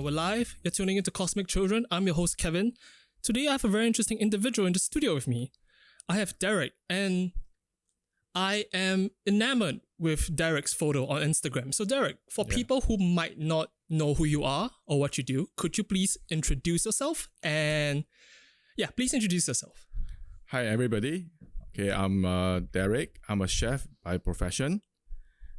we're live. You're tuning into Cosmic Children. I'm your host, Kevin. Today, I have a very interesting individual in the studio with me. I have Derek, and I am enamored with Derek's photo on Instagram. So, Derek, for people who might not know who you are or what you do, could you please introduce yourself? And please introduce yourself. Hi, everybody. Okay, I'm Derek. I'm a chef by profession.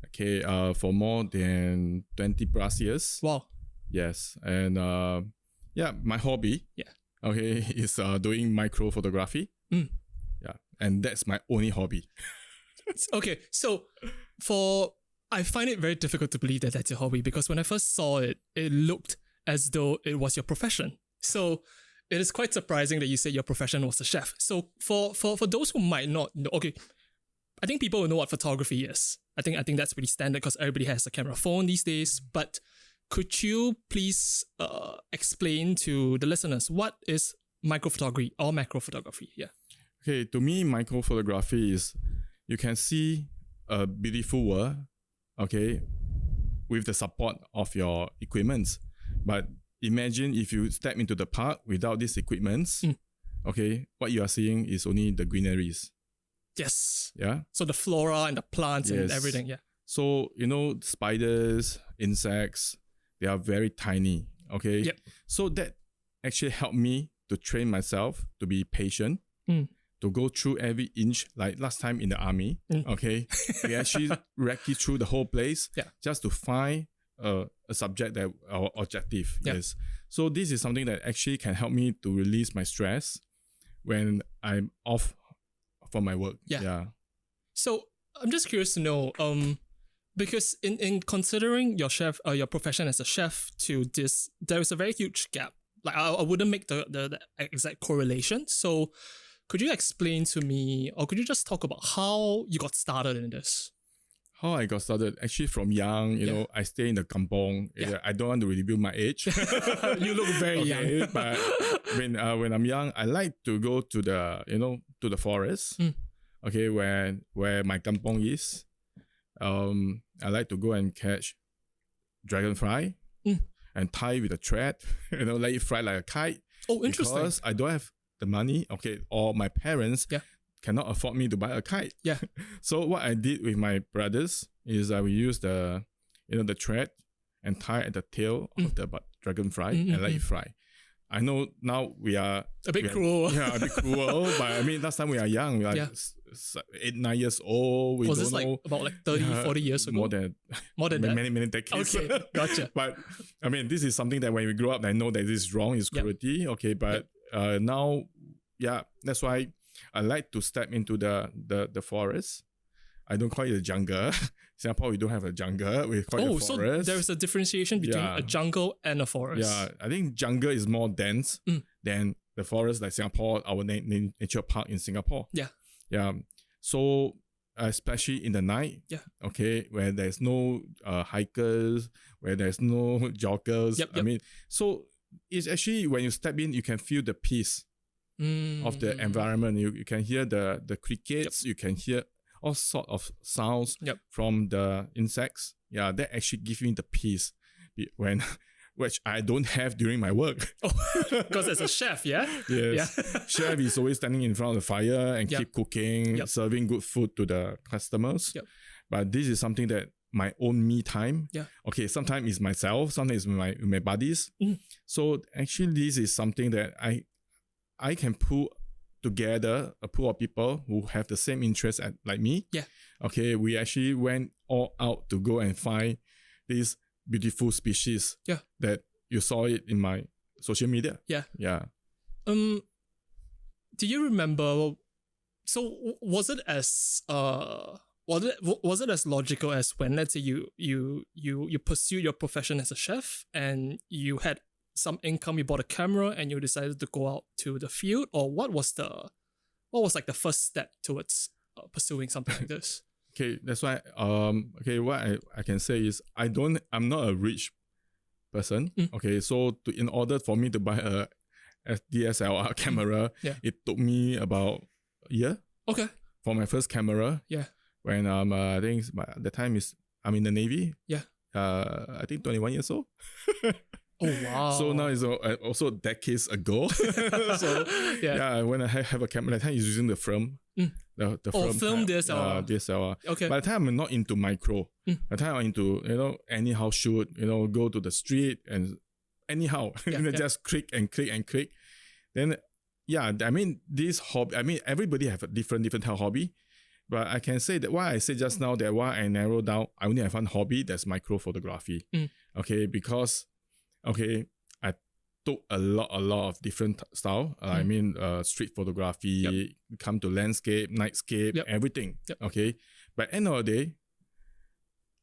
Okay, for more than 20 plus years. Wow. Yes, and my hobby. Yeah. Okay, is doing micro photography. Yeah, and that's my only hobby. Okay, so I find it very difficult to believe that that's your hobby because when I first saw it, it looked as though it was your profession. So it is quite surprising that you said your profession was a chef. So for those who might not know, okay, I think people will know what photography is. I think that's pretty standard because everybody has a camera phone these days. But could you please explain to the listeners what is microphotography or macro photography? Yeah. Okay, to me, micro photography is you can see a beautiful world, okay, with the support of your equipment. But imagine if you step into the park without these equipments, okay, what you are seeing is only the greeneries. Yes. Yeah. So the flora and the plants and everything. Yeah. So, spiders, insects, they are very tiny. Okay. Yep. So that actually helped me to train myself to be patient, to go through every inch. Like last time in the army, okay, we actually recce through the whole place just to find a subject that our objective is. So this is something that actually can help me to release my stress when I'm off from my work. Yeah. So I'm just curious to know, because in considering your profession as a chef to this, there is a very huge gap. Like I wouldn't make the exact correlation. So could you explain to me, or could you just talk about how you got started in this? How I got started, actually from young, you know, I stay in the kampong. I don't want to reveal my age. You look very young. But when I'm young, I like to go to the forest. Okay, where my kampong is. I like to go and catch dragonfly and tie with a thread, let it fly like a kite. Oh, interesting. Because I don't have the money, okay, or my parents cannot afford me to buy a kite. Yeah. So what I did with my brothers is we use the thread and tie at the tail of the dragonfly and let it fly. I know now we are a bit cruel. Yeah, a bit cruel. But I mean, last time we are young, we are 8, 9 years old. We was don't this know, about 30, 40 years ago? More than that. Many decades. Okay, gotcha. But I mean, this is something that when we grow up, I know that this is wrong, it's cruelty. Okay, but now, that's why I like to step into the forest. I don't call it a jungle. Singapore, we don't have a jungle. We call it a forest. So there is a differentiation between a jungle and a forest. Yeah, I think jungle is more dense than the forest like Singapore, our nature park in Singapore. Yeah. Yeah. So, especially in the night. Yeah. Okay, where there's no hikers, where there's no joggers. I mean, so it's actually when you step in, you can feel the peace of the environment. You can hear the crickets. You can hear all sort of sounds from the insects. Yeah, that actually gives me the peace which I don't have during my work. Oh, because as a chef, Yes. Yeah. Chef is always standing in front of the fire and keep cooking, serving good food to the customers. But this is something that my own me time. Okay, sometimes it's myself, sometimes it's with my buddies. So actually this is something that I can pull together a pool of people who have the same interest like me. Okay, we actually went all out to go and find these beautiful species that you saw it in my social media. Yeah. Do you remember? So was it as logical as when, let's say, you pursued your profession as a chef and you had some income, you bought a camera and you decided to go out to the field, or what was like the first step towards pursuing something like this? Okay, that's why what I can say is I'm not a rich person. Okay, so in order for me to buy a DSLR camera, it took me about a year. Okay. For my first camera. Yeah. When I think at the time I'm in the Navy. Yeah. I think 21 years old. Oh wow! So now it's also decades ago. So when I have a camera, that time is using the film. The film DSLR. DSLR. Okay. By the time I'm not into micro. By the time I'm into anyhow shoot, go to the street and anyhow just click and click and click. Then I mean this hobby. I mean everybody have a different type of hobby. But I can say that why I said just now that why I narrow down, I only have one hobby, that's micro photography. Okay, because I took a lot of different style. I mean street photography, come to landscape, nightscape, everything. Okay. But end of the day,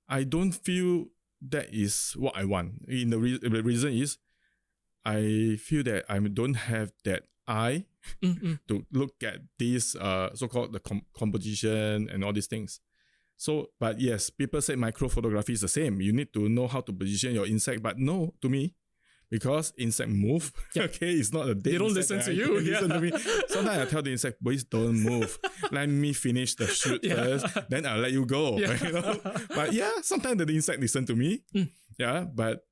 I don't feel that is what I want. The reason is I feel that I don't have that eye to look at this so-called the composition and all these things. So, but yes, people say micro photography is the same. You need to know how to position your insect, but no, to me, because insect move, it's not a dead. They don't listen to you. Listen to me. Sometimes I tell the insect, please don't move. Let me finish the shoot first, then I'll let you go. But sometimes the insect listen to me. But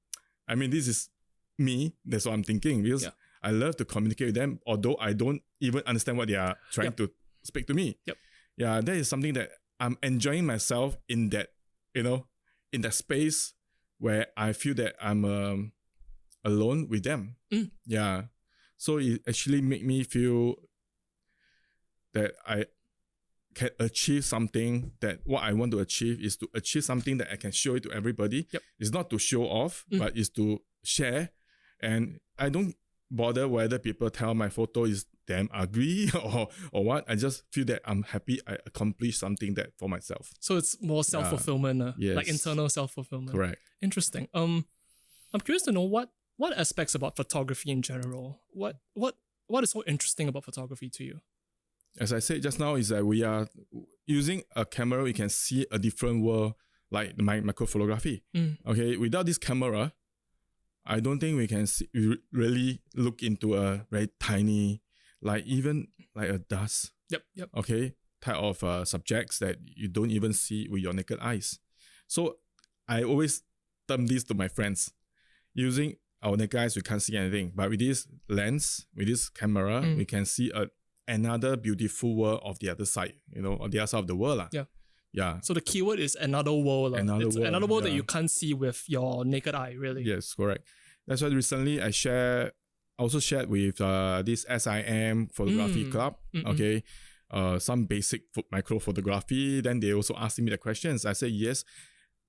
I mean, this is me. That's what I'm thinking, because I love to communicate with them, although I don't even understand what they are trying to speak to me. That is something that I'm enjoying myself in that, in that space where I feel that I'm alone with them. So it actually make me feel that I can achieve something, that what I want to achieve is to achieve something that I can show it to everybody. It's not to show off, but it's to share. And I don't bother whether people tell my photo is damn ugly or what. I just feel that I'm happy I accomplished something that for myself. So it's more self-fulfillment, like internal self-fulfillment. Correct. Interesting. I'm curious to know what aspects about photography in general, what is so interesting about photography to you? As I said just now, is that we are using a camera, we can see a different world, like the micro photography. Okay, without this camera, I don't think we can really look into a very tiny, like even like a dust. Okay, type of subjects that you don't even see with your naked eyes. So I always term this to my friends. Using our naked eyes, we can't see anything. But with this lens, with this camera, we can see another beautiful world of the other side, on the other side of the world. So the keyword is another world. Another world that you can't see with your naked eye, really. Yes, correct. That's why recently I also shared with this SIM photography club, some basic micro photography. Then they also asked me the questions. I said, yes.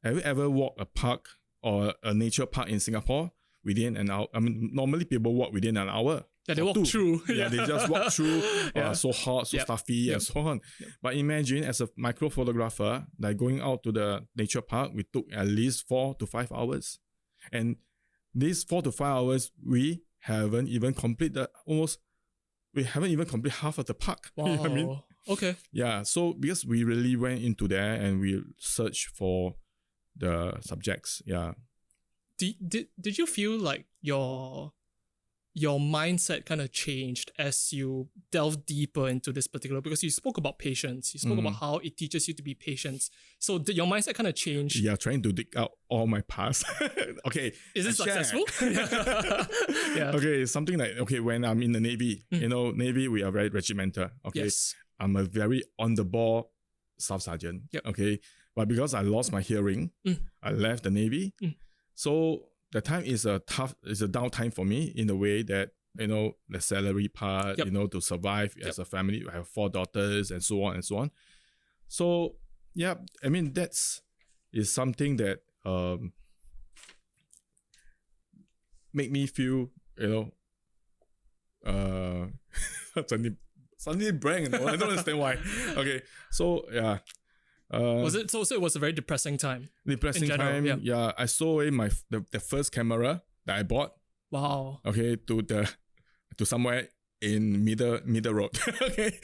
Have you ever walked a park or a nature park in Singapore within an hour? I mean, normally people walk within an hour. They walk through. They just walk through. So hot, so stuffy, and so on. But imagine as a micro photographer, like going out to the nature park, we took at least 4 to 5 hours. And these 4 to 5 hours, we haven't even completed half of the park. Wow. You know what I mean? Okay. Yeah. So because we really went into there and we searched for the subjects. Yeah. Did you feel like your mindset kind of changed as you delve deeper into this particular, because you spoke about patience, you spoke about how it teaches you to be patient. So did your mindset kind of change? Yeah, trying to dig out all my past. Okay. Is it successful? Okay, something like, when I'm in the Navy, Navy, we are very regimental. Okay. Yes. I'm a very on the ball staff sergeant. Okay. But because I lost my hearing, I left the Navy. So the time is a down time for me in the way that, the salary part, to survive as a family. I have 4 daughters and so on and so on. So, I mean, is something that make me feel, suddenly blank. I don't understand why. Okay. So, yeah. Was it so? It was a very depressing time. Depressing time. Yeah. I sold away the first camera that I bought. Wow. Okay, to somewhere in middle road. Okay.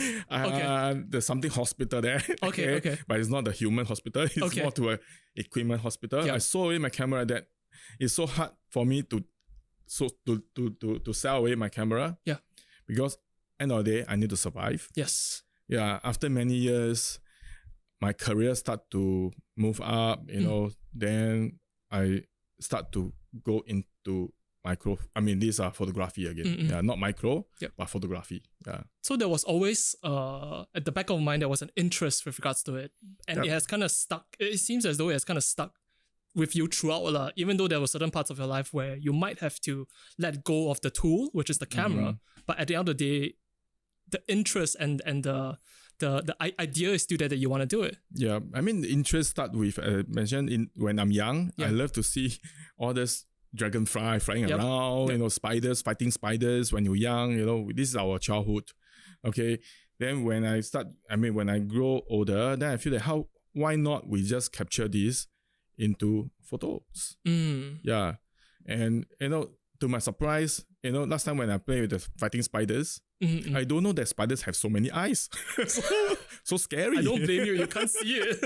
There's something hospital there. Okay. But it's not the human hospital. It's more to a equipment hospital. I sold away my camera. That it's so hard for me to sell away my camera. Yeah. Because end of the day, I need to survive. Yes. Yeah. After many years, my career start to move up, then I start to go into micro. I mean, these are photography again. Yeah, not micro, but photography. Yeah. So there was always, at the back of mind, there was an interest with regards to it. And it has kind of stuck. It seems as though it has kind of stuck with you throughout, even though there were certain parts of your life where you might have to let go of the tool, which is the camera. But at the end of the day, the interest and the idea is still there that you want to do it. Yeah, I mean, the interest start with, mentioned when I'm young, I love to see all this dragonfly flying around, spiders, fighting spiders when you're young, this is our childhood. Okay. Then when I grow older, then I feel that why not we just capture this into photos? Yeah. And, to my surprise, last time when I play with the fighting spiders, I don't know that spiders have so many eyes. so scary. I don't blame you. You can't see it.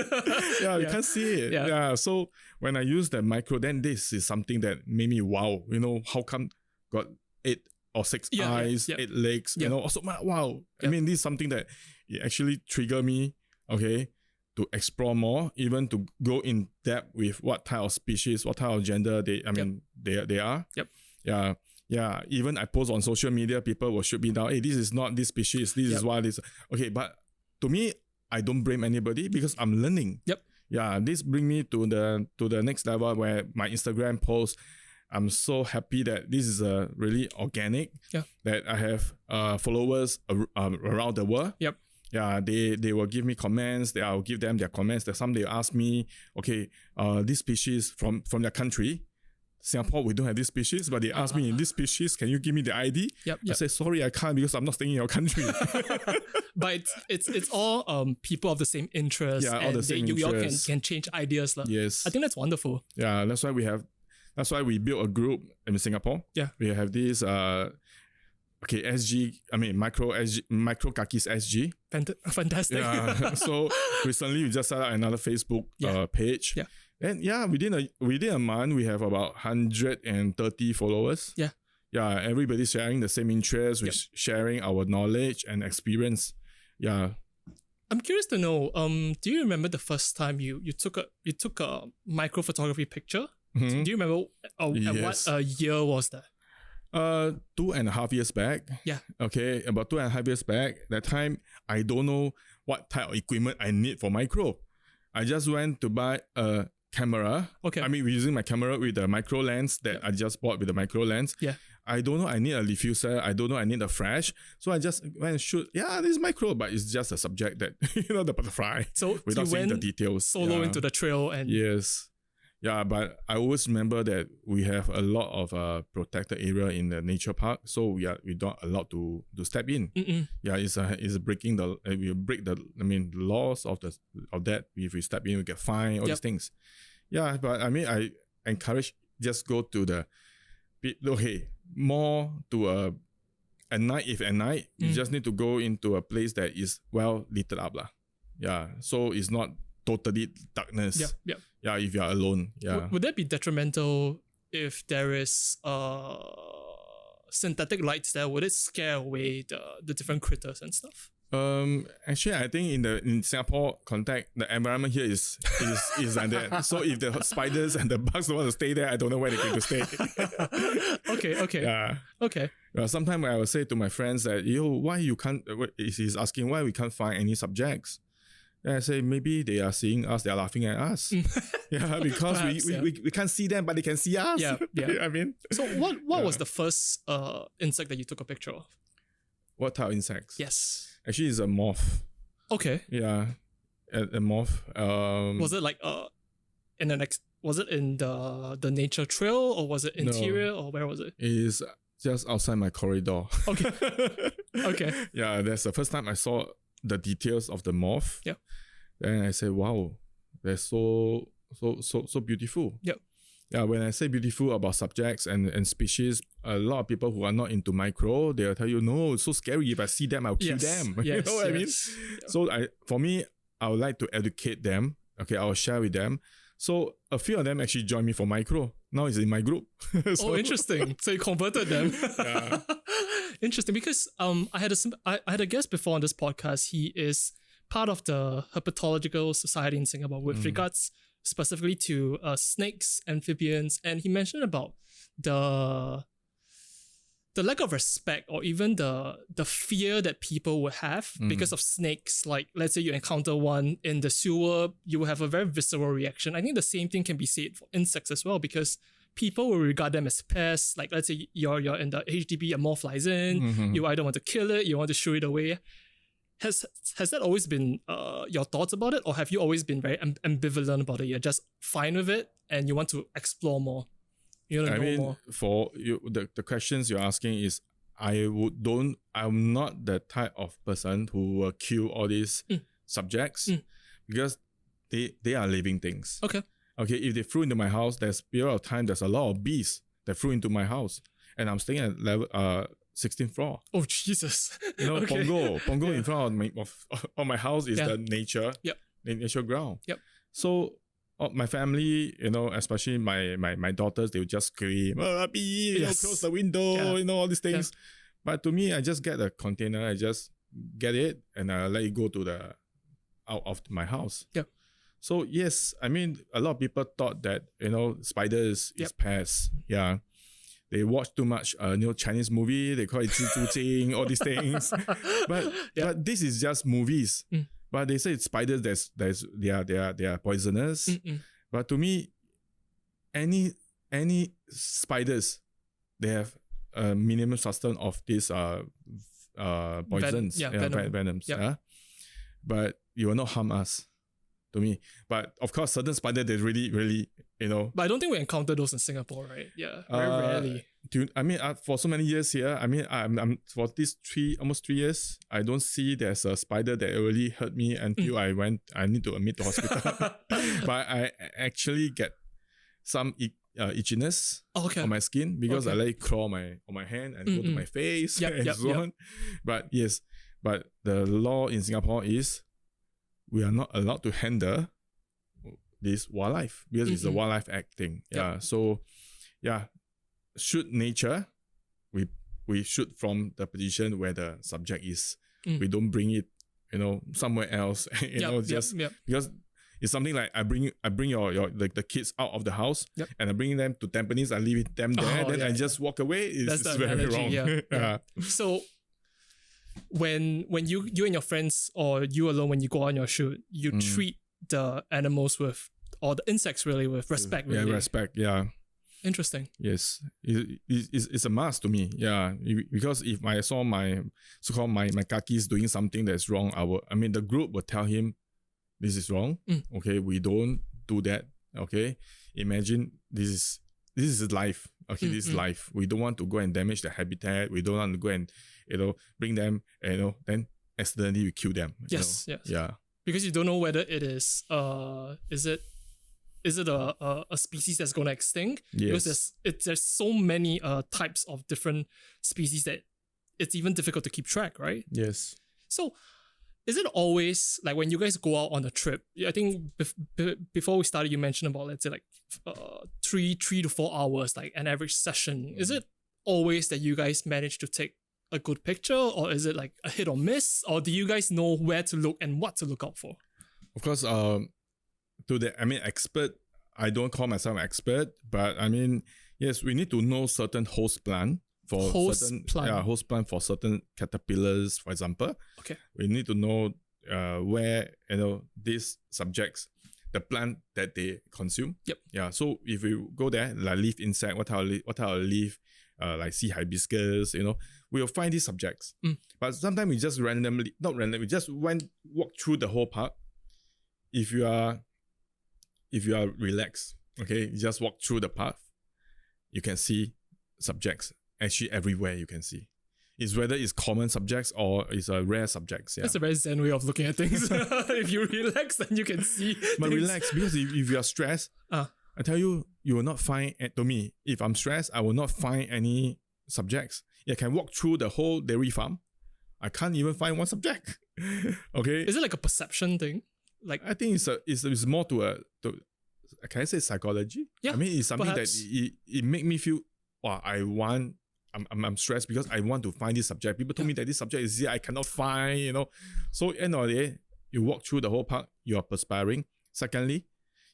You can't see it. Yeah. So when I use the micro, then this is something that made me wow. How come got 8 or 6 eyes, 8 legs? Also wow. I mean, this is something that it actually triggered me. Okay. To explore more, even to go in depth with what type of species, what type of gender they are. Yep. Yeah. Yeah. Even I post on social media, people will shoot me down. Hey, this is not this species. This is why this. Okay, but to me, I don't blame anybody because I'm learning. Yep. Yeah. This brings me to the next level where my Instagram post, I'm so happy that this is really organic. Yeah. That I have followers around the world. Yep. Yeah, they will give me comments. I'll give them their comments. Some they ask me, okay, this species from their country, Singapore, we don't have this species, but they ask me, this species, can you give me the ID? Yep. I say, sorry, I can't because I'm not staying in your country. But it's all people of the same interest. Yeah, all the same interest. You all can change ideas. Yes. I think that's wonderful. Yeah, that's why we built a group in Singapore. Yeah. We have this micro kakis SG. Fantastic. Yeah. So recently we just set up another Facebook page. Yeah. And within a month we have about 130 followers. Yeah. Yeah. Everybody's sharing the same interest, with sharing our knowledge and experience. Yeah. I'm curious to know, do you remember the first time you took a micro photography picture? Do you remember Yes. what year was that? 2.5 years back. Yeah. Okay, about 2.5 years back. That time, I don't know what type of equipment I need for micro. I just went to buy a camera. Okay. I mean, we're using my camera with the micro lens that I just bought with the micro lens. Yeah. I don't know I need a diffuser. I don't know I need a flash. So I just went and shoot. Yeah, this is micro, but it's just a subject that, the butterfly. So without seeing the details. Solo into the trail and... Yes. Yeah, but I always remember that we have a lot of protected area in the nature park, so we're not allowed to step in. Yeah, it's breaking we break the laws of that. If we step in, we get fined. All these things. Yeah, but I mean, I encourage just go to more to at night. If at night, you just need to go into a place that is well lit up lah. Yeah, so it's not totally darkness. Yeah, if you're alone. Yeah. Would that be detrimental if there is synthetic lights there? Would it scare away the different critters and stuff? Actually, I think in Singapore context, the environment here is like that. So if the spiders and the bugs don't want to stay there, I don't know where they're going to stay. Okay. Yeah. Okay. Sometimes I will say to my friends that, why you can't, he's asking why we can't find any subjects. And I say, maybe they are seeing us, they are laughing at us. Yeah, because perhaps, we can't see them, but they can see us. Yeah. I mean. So what was the first insect that you took a picture of? What type of insects? Yes. Actually, it's a moth. Okay. Yeah, a moth. Was it like was it in the nature trail, or was it interior, or where was it? It is just outside my corridor. Okay. Okay. Yeah, that's the first time I saw the details of the moth. Yeah. Then I say, wow, they're so beautiful. Yep. Yeah, when I say beautiful about subjects and species, a lot of people who are not into micro, they'll tell you, no, it's so scary. If I see them, I'll kill them. You know what I mean? Yeah. So for me, I would like to educate them. Okay, I will share with them. So a few of them actually joined me for micro. Now it's in my group. Oh, interesting. So you converted them. Yeah. Interesting, because I had a guest before on this podcast. He is part of the Herpetological Society in Singapore with regards specifically to snakes, amphibians, and he mentioned about the lack of respect or even the fear that people would have because of snakes. Like, let's say you encounter one in the sewer, you will have a very visceral reaction. I think the same thing can be said for insects as well, because people will regard them as pests. Like, let's say you're in the HDB, a moth flies in, you either want to kill it, you want to shoo it away. Has that always been your thoughts about it, or have you always been very ambivalent about it? You're just fine with it and you want to explore more? More. For you, the questions you're asking is, I'm not the type of person who will kill all these subjects because they are living things. Okay, if they flew into my house, there's a period of time, there's a lot of bees that flew into my house, and I'm staying at level 16th floor. Oh Jesus! Okay. Pongo in front of my house is the nature, the natural ground. Yep. So my family, especially my daughters, they would just scream, bee, close the window, all these things. Yeah. But to me, I just get a container, I just get it and I let it go to out of my house. Yeah. So yes, I mean, a lot of people thought that, spiders is pests. Yeah. They watch too much Chinese movie, they call it 蜘蛛精, all these things. But this is just movies. But they say spiders, they are poisonous. But to me, any spiders, they have a minimum substance of these poisons, venoms. Yep. Yeah? But you will not harm us, to me. But of course, certain spiders, they really, But I don't think we encounter those in Singapore, right? Yeah, very rarely. For so many years here, I'm for these almost 3 years, I don't see there's a spider that really hurt me until I need to admit to hospital. But I actually get some itchiness on my skin because I let it crawl on my hand and go to my face and so on. But yes, but the law in Singapore is we are not allowed to handle this wildlife because it's a wildlife act thing. Yeah. So shoot nature, we shoot from the position where the subject is. We don't bring it, somewhere else. Because it's something like I bring the kids out of the house and I bring them to Tampines. I leave them there, I just walk away. It's very analogy, wrong. Yeah. So when you and your friends or you alone, when you go on your shoot, you treat the animals or the insects really with respect. Really. Yeah, respect. Yeah. Interesting. Yes, it's a must to me. Yeah, because if I saw my so-called my kakis doing something that's wrong, the group will tell him, this is wrong. Okay, we don't do that. Okay, imagine this is life. Okay, this is life. We don't want to go and damage the habitat. We don't want to go and bring them. Then accidentally we kill them. Yes. Yeah. Because you don't know whether it is is it a species that's going to extinct? Yes. Because there's so many types of different species that it's even difficult to keep track, right? Yes. So is it always like when you guys go out on a trip? I think before we started, you mentioned about, let's say, like 3 to 4 hours, like an average session. Is it always that you guys manage to take a good picture, or is it like a hit or miss, or do you guys know where to look and what to look out for? Of course, expert, I don't call myself an expert, but yes, we need to know certain host plant for host plant for certain caterpillars, for example. Okay. We need to know where these subjects, the plant that they consume. Yep. Yeah. So if we go there, like leaf insect, what type of leaf, like sea hibiscus, we'll find these subjects. But sometimes we just we just walk through the whole park. If you are relaxed, okay, you just walk through the path, you can see subjects actually everywhere. You can see whether it's common subjects or it's a rare subjects. Yeah. That's a very zen way of looking at things. If you relax, then you can see. But relax, because if you are stressed, I tell you, you will not find. To me, if I'm stressed, I will not find any subjects. I can walk through the whole dairy farm, I can't even find one subject. Okay, is it like a perception thing? Like, I think it's more to can I say psychology? Yeah, it's something perhaps. That it make me feel, I'm stressed because I want to find this subject. People told me that this subject is here, I cannot find, So end of the day, you walk through the whole park, you are perspiring. Secondly,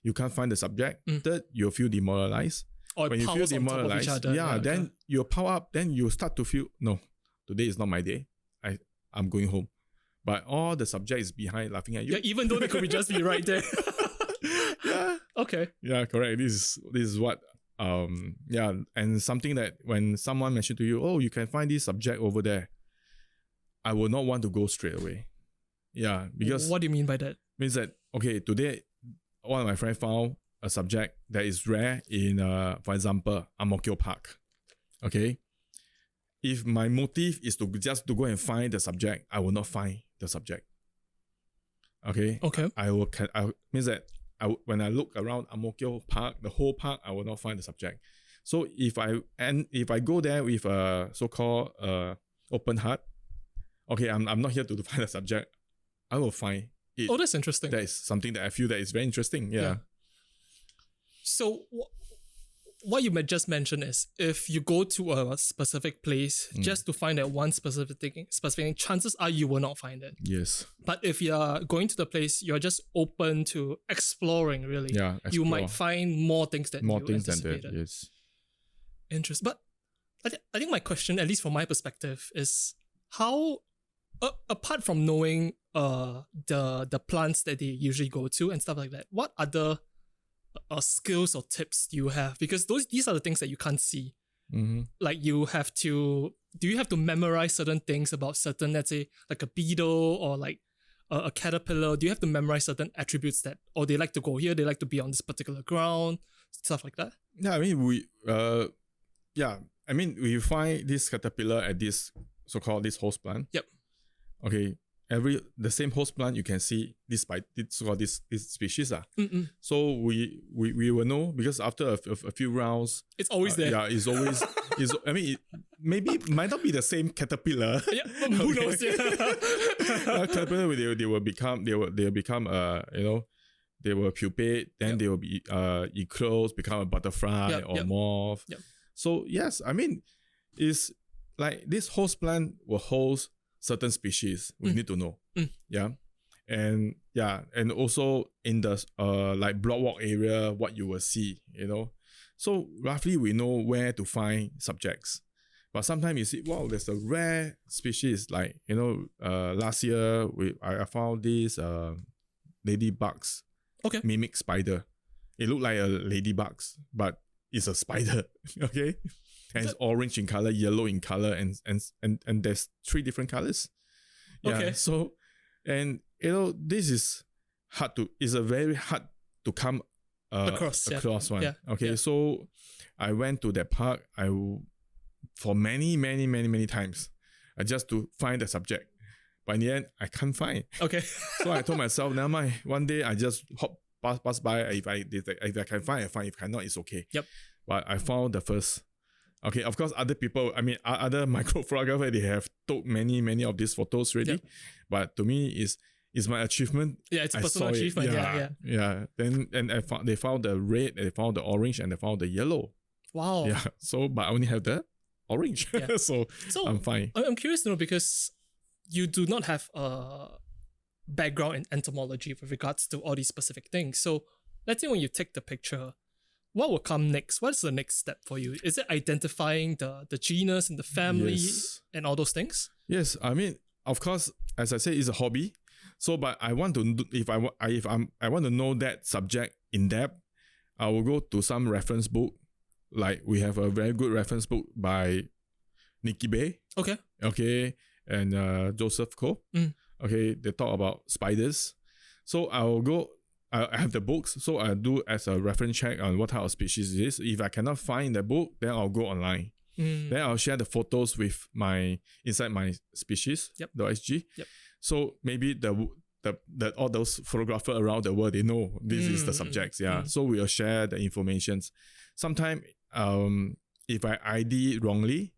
you can't find the subject. Third, you feel demoralized. Or when you feel demoralized, then you power up, then you start to feel, no, today is not my day. I'm going home. But all the subjects behind laughing at you. Yeah, even though they could just be right there. Yeah. Okay. Yeah, correct. This is what and something that when someone mentioned to you, oh, you can find this subject over there, I will not want to go straight away. Yeah, because what do you mean by that? Means that, okay, today one of my friends found a subject that is rare in for example, Ang Mo Kio Park. Okay. If my motive is to just to go and find the subject, I will not find the subject. Okay. Okay. I means that when I look around Ang Mo Kio Park, the whole park, I will not find the subject. So if I go there with a so-called open heart, okay, I'm not here to find the subject, I will find it. Oh, that's interesting. That is something that I feel that is very interesting. Yeah. So what you just mentioned is, if you go to a specific place just to find that one specific thing, chances are you will not find it. Yes. But if you're going to the place, you're just open to exploring, really. Yeah. You might find more things that you anticipated. Than that, yes. Interesting. But I think my question, at least from my perspective, is how, apart from knowing the plants that they usually go to and stuff like that, what other skills or tips do you have? Because these are the things that you can't see. Mm-hmm. Like do you have to memorize certain things about certain, let's say, like a beetle or like a caterpillar? Do you have to memorize certain attributes or they like to go here, they like to be on this particular ground, stuff like that? Yeah, I mean, we find this caterpillar at this so-called this host plant. Yep. Okay. The same host plant, you can see this species. So we will know, because after a few rounds, it's always there. Yeah, it's always maybe it might not be the same caterpillar. Yeah, who knows? Yeah. Caterpillar, they will pupate, then they will be eclose, become a butterfly or moth. Yep. So yes, I mean, it's like this host plant will host certain species we need to know. Yeah. And also in the like block area, what you will see, So roughly we know where to find subjects. But sometimes you see, wow, there's a rare species, like, last year I found these ladybugs. Okay. Mimic spider. It looked like a ladybugs, but it's a spider. Okay. And it's orange in color, yellow in color, and there's 3 different colors. Yeah. Okay. So, and this is a very hard to come across one. Yeah. Okay. Yeah. So I went to that park. For many times, just to find the subject. But in the end, I can't find. Okay. So I told myself, never mind. One day I just pass by. If I can find, I find. If cannot, it's okay. Yep. But I found the first. Okay, of course, other people, other microphotographers, they have took many of these photos already. Yep. But to me, it's my achievement. Yeah, it's a personal achievement. Yeah. Then they found the red, they found the orange, and they found the yellow. Wow. Yeah. So, but I only have the orange. Yeah. so I'm fine. I'm curious to know, because you do not have a background in entomology with regards to all these specific things. So let's say when you take the picture, what will come next? What's the next step for you? Is it identifying the genus and the family and all those things? Yes, I mean, of course, as I said, it's a hobby. So, but I want to, if I want to know that subject in depth, I will go to some reference book. Like we have a very good reference book by Nikki Bay. Okay, and Joseph Koh. Okay, they talk about spiders. So I will go. I have the books, so I do as a reference check on what type of species it is. If I cannot find the book, then I'll go online. Then I'll share the photos with inside my species, .sg. Yep. So maybe the all those photographers around the world, they know this is the subjects. Yeah. So we'll share the information. Sometimes if I ID wrongly,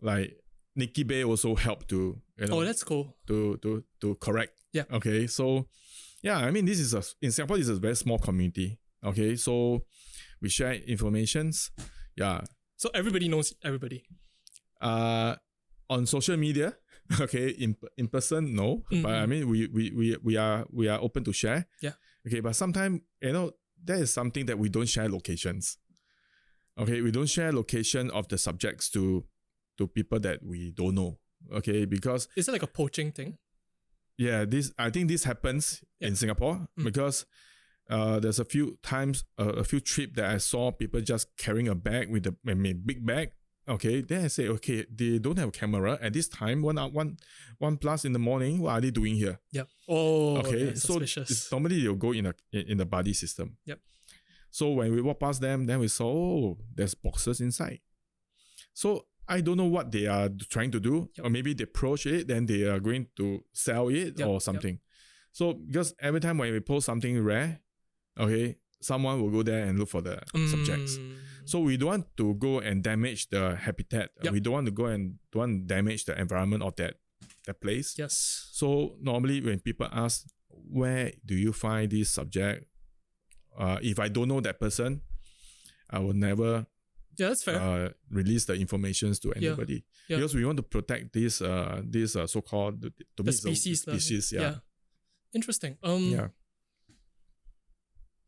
like Nikki Bay also help to oh, that's cool. To correct. Yeah. Okay. So yeah, I mean, in Singapore, this is a very small community. Okay, so we share informations. Yeah. So everybody knows everybody. On social media, okay, in person, no. But I mean, we are open to share. Yeah. Okay, but sometimes there is something that we don't share locations. Okay, we don't share location of the subjects to people that we don't know. Okay, because is it like a poaching thing? Yeah, I think this happens in Singapore because there's a few times, a few trips that I saw people just carrying a bag with big bag. Okay, then I say, okay, they don't have a camera at this time. 1:00+ in the morning. What are they doing here? Yep. Oh, okay. So normally they'll go in the buddy system. Yep. So when we walk past them, then we saw there's boxes inside. So I don't know what they are trying to do, or maybe they approach it, then they are going to sell it or something. So because every time when we post something rare, okay, someone will go there and look for the subjects. So we don't want to go and damage the habitat. We don't want to go and damage the environment of that place. Yes. So normally when people ask, where do you find this subject? If I don't know that person, I will never that's fair. Release the information to anybody because we want to protect this so-called the species. Yeah. Interesting.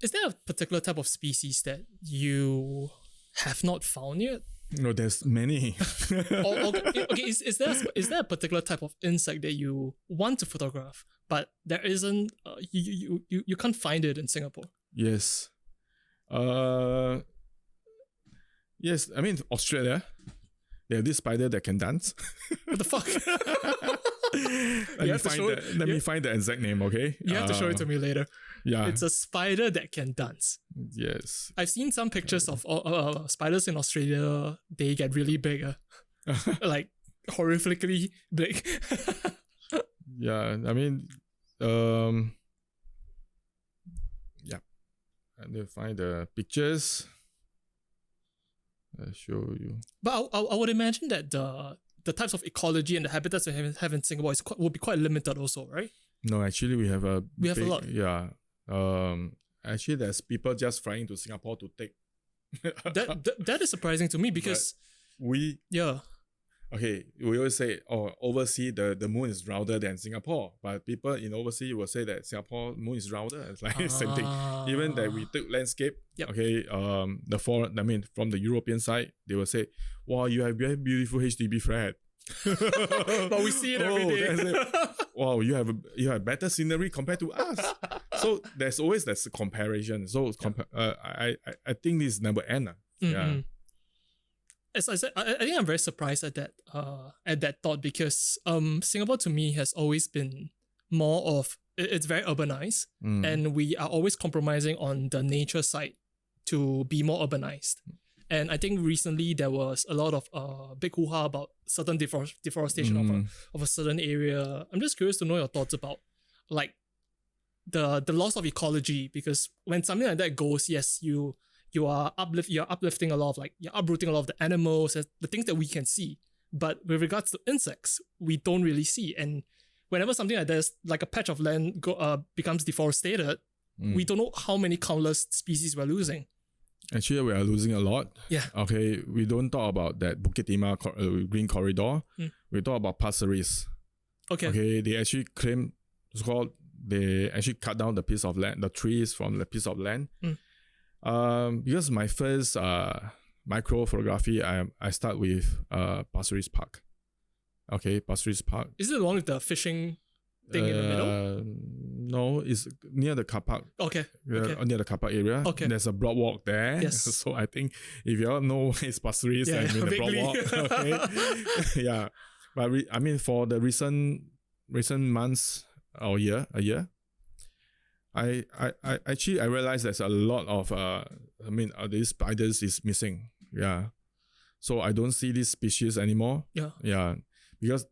Is there a particular type of species that you have not found yet? No, there's many. Okay. Is there a particular type of insect that you want to photograph, but there isn't? You can't find it in Singapore. Yes. Yes. I mean Australia. They have this spider that can dance. What the fuck? Let me find the exact name. Okay. You have to show it to me later. Yeah. It's a spider that can dance. Yes. I've seen some pictures of spiders in Australia. They get really big. Like horrifically big. Yeah. I mean, yeah. And you find the pictures. I'll show you. But I would imagine that the types of ecology and the habitats we have in Singapore will be quite limited also, right? No, actually we have a lot. Yeah. Actually there's people just flying to Singapore to take that is surprising to me because okay, we always say, overseas the moon is rounder than Singapore, but people in overseas will say that Singapore moon is rounder. It's like same thing. Even that we took landscape, okay, the foreign, I mean from the European side, they will say, wow, you have very beautiful HDB flat. But we see it every day. Wow, you have better scenery compared to us. So there's always that comparison. So I think this never end. Yeah. As I said, I think I'm very surprised at that thought because Singapore to me has always been more of it's very urbanized and we are always compromising on the nature side to be more urbanized. And I think recently there was a lot of big hoo-ha about certain deforestation of a certain area. I'm just curious to know your thoughts about like the loss of ecology, because when something like that goes, yes, you're uplifting a lot of you're uprooting a lot of the animals, the things that we can see. But with regards to insects, we don't really see. And whenever something like this, like a patch of land becomes deforested, we don't know how many countless species we're losing. Actually, we are losing a lot. Yeah. Okay, we don't talk about that Bukit Timah green corridor. We talk about Pasir Ris. Okay, they actually claim they actually cut down the piece of land, the trees from the piece of land. Because my first micro photography, I start with Pasir Ris Park. Okay, Pasir Ris Park. Is it the one with the fishing thing in the middle? No, it's near the car park. Okay. Near the car park area. Okay. There's a broad walk there. Yes. So I think if you all know it's Pasir Ris and the broad walk. Okay. Yeah. But I mean for the recent months or a year, I actually realized there's a lot of these spiders is missing. Yeah. So I don't see this species anymore. Yeah. Yeah. Because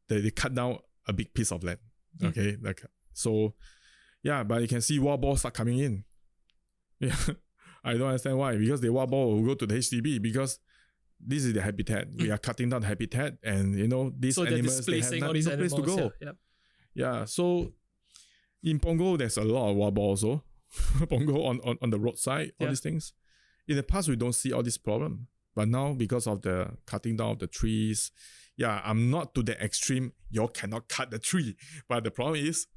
they cut down a big piece of land. Okay. So yeah, but you can see wild boars start coming in. Yeah. I don't understand why. Because the wild boar will go to the HDB because this is the habitat. We are cutting down the habitat, and these animals, they have no place to go. Yeah. So in Punggol, there's a lot of wild boars also. Punggol on the roadside, all these things. In the past, we don't see all this problem. But now, because of the cutting down of the trees, I'm not to the extreme, you cannot cut the tree. But the problem is,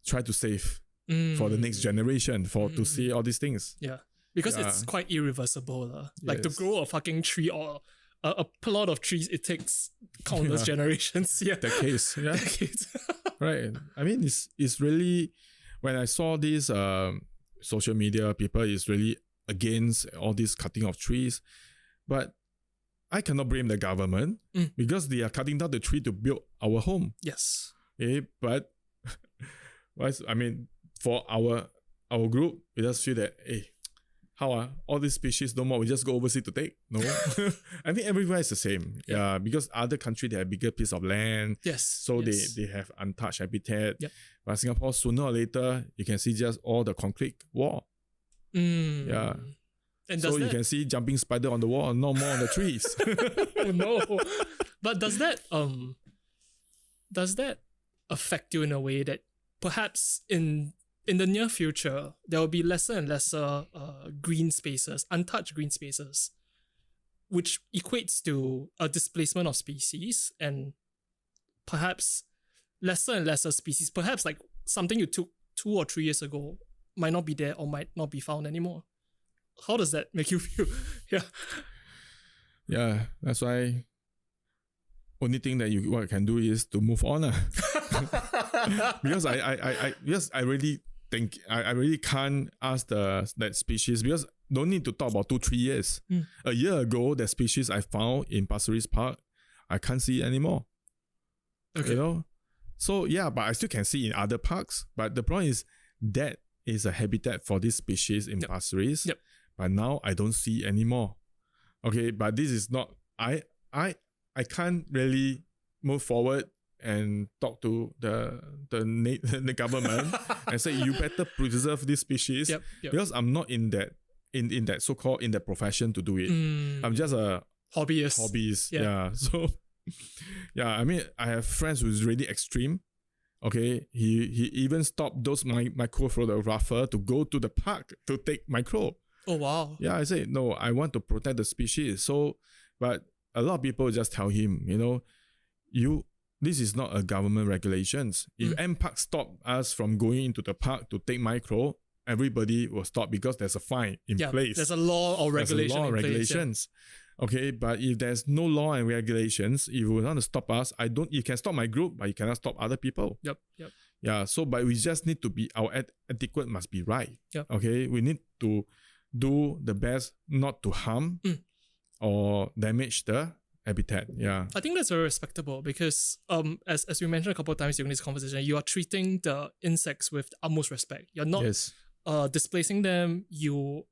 try to save for the next generation to see all these things. Yeah. because it's quite irreversible. Like to grow a fucking tree or a plot of trees, it takes countless generations. Decades. Yeah. Decades. Right. I mean, it's really, when I saw this social media, people is really against all this cutting of trees. But I cannot blame the government because they are cutting down the tree to build our home. Yes. But I mean, for our group, we just feel that, how all these species no more, we just go overseas to take? No. I think everywhere is the same. Yeah, because other countries, they have bigger piece of land. Yes. So they have untouched habitat. Yep. But Singapore, sooner or later, you can see just all the concrete wall. Yeah. And so you can see jumping spider on the wall, no more on the trees. Oh no. But does that affect you in a way that perhaps in the near future, there will be lesser and lesser green spaces, untouched green spaces, which equates to a displacement of species and perhaps lesser and lesser species, perhaps like something you took 2 or 3 years ago might not be there or might not be found anymore. How does that make you feel? Yeah, that's why only thing that what can do is to move on. Because I really think I really can't ask that species, because don't need to talk about 2-3 years. A year ago, the species I found in Pasir Ris Park, I can't see anymore. Okay. You know? So yeah, but I still can see in other parks. But the problem is that is a habitat for this species in Pasir Ris. Yep. But now I don't see anymore. Okay, but this is not, I can't really move forward and talk to the government and say you better preserve this species. Yep. Because I'm not in that so-called in that profession to do it. I'm just a hobbyist. Yeah. So yeah, I mean, I have friends who's really extreme. Okay, he even stopped those micro photographer to go to the park to take micro. Oh wow. Yeah, I say no, I want to protect the species. So, but a lot of people just tell him, this is not a government regulations. If M-Park stop us from going into the park to take micro, everybody will stop because there's a fine in place. There's a law or regulation. Regulations. Okay, but if there's no law and regulations, if you want to stop us, you can stop my group, but you cannot stop other people. Yep. Yeah, so but we just need to be, our etiquette must be right. Yep. Okay, we need to do the best not to harm or damage the habitat. Yeah, I think that's very respectable because as we mentioned a couple of times during this conversation, you are treating the insects with the utmost respect. You're not displacing them. You're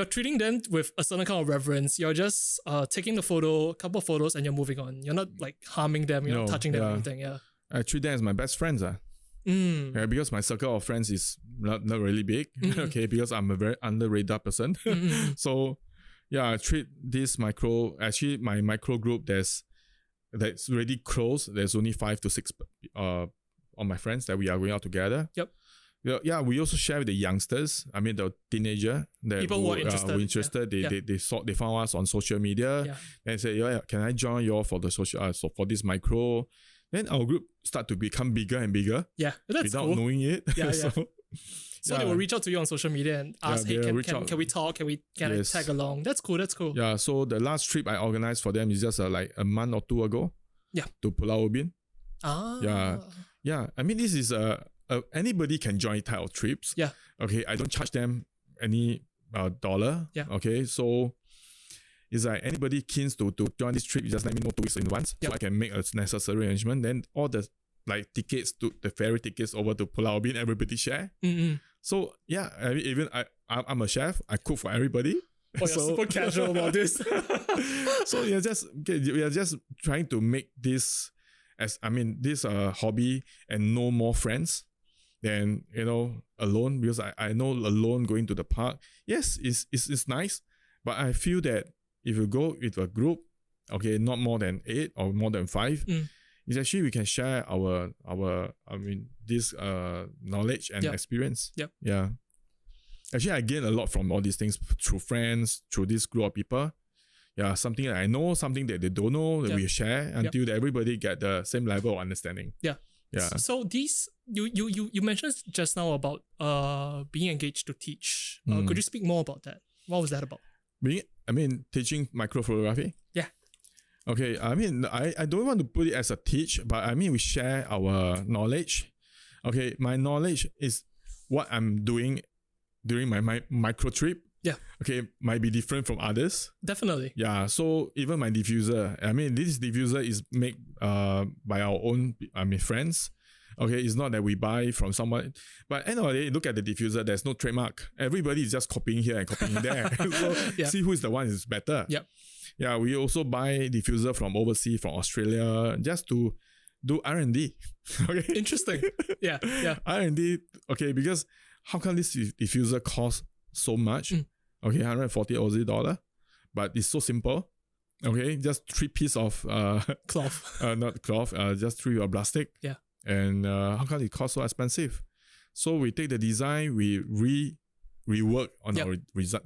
treating them with a certain kind of reverence. You're just taking a couple of photos, and you're moving on. You're not like harming them. You're not touching them or anything. Yeah, I treat them as my best friends. Yeah, because my circle of friends is not really big. Okay, because I'm a very under radar person. So yeah, I treat this my micro group that's really close. There's only 5 to 6 on my friends that we are going out together. Yep. Yeah, we also share with the youngsters. I mean, the teenager that people who are interested. They found us on social media and say, can I join you all for the social for this micro? Then our group start to become bigger and bigger. Yeah, that's without knowing it. Yeah. So they will reach out to you on social media and ask, hey, can we talk? Can I tag along? That's cool. Yeah, so the last trip I organized for them is just like a month or 2 ago. Yeah. To Pulau Ubin. Yeah. I mean, this is anybody can join type of trips. Yeah. Okay, I don't charge them any dollar. Yeah. Okay, so it's like anybody keen to join this trip, you just let me know 2 weeks in advance so I can make a necessary arrangement. Then all the tickets to the ferry tickets over to Pulau Ubin, everybody share. So yeah, I mean, even I'm a chef. I cook for everybody. Oh, you're super casual about this. So we are just trying to make this this hobby and no more friends than alone, because I know alone going to the park, yes, it's nice, but I feel that if you go with a group, okay, not more than 8 or more than 5, it's actually we can share our this knowledge and experience. Yep. Yeah. Actually, I gain a lot from all these things through friends, through this group of people. Yeah, something that I know, something that they don't know, that we share until everybody get the same level of understanding. Yeah. Yeah. So these you mentioned just now about being engaged to teach. Could you speak more about that? What was that about? Teaching microphotography. Yeah. Okay. I don't want to put it as a teach, but we share our knowledge. Okay. My knowledge is what I'm doing during my micro trip. Yeah. Okay. Might be different from others. Definitely. Yeah. So even my diffuser, this diffuser is made by our own friends. Okay, it's not that we buy from someone. But end of the day, look at the diffuser, there's no trademark. Everybody is just copying here and copying there. So see who is the one is better. Yep. Yeah, we also buy diffuser from overseas, from Australia, just to do R&D. Okay. Interesting. Yeah. R&D, okay, because how come this diffuser costs so much? Okay, 140 Aussie dollar, but it's so simple. Okay, just 3 pieces of cloth. Not cloth, just 3 of plastic. Yeah. And how come it costs so expensive? So we take the design, we rework on our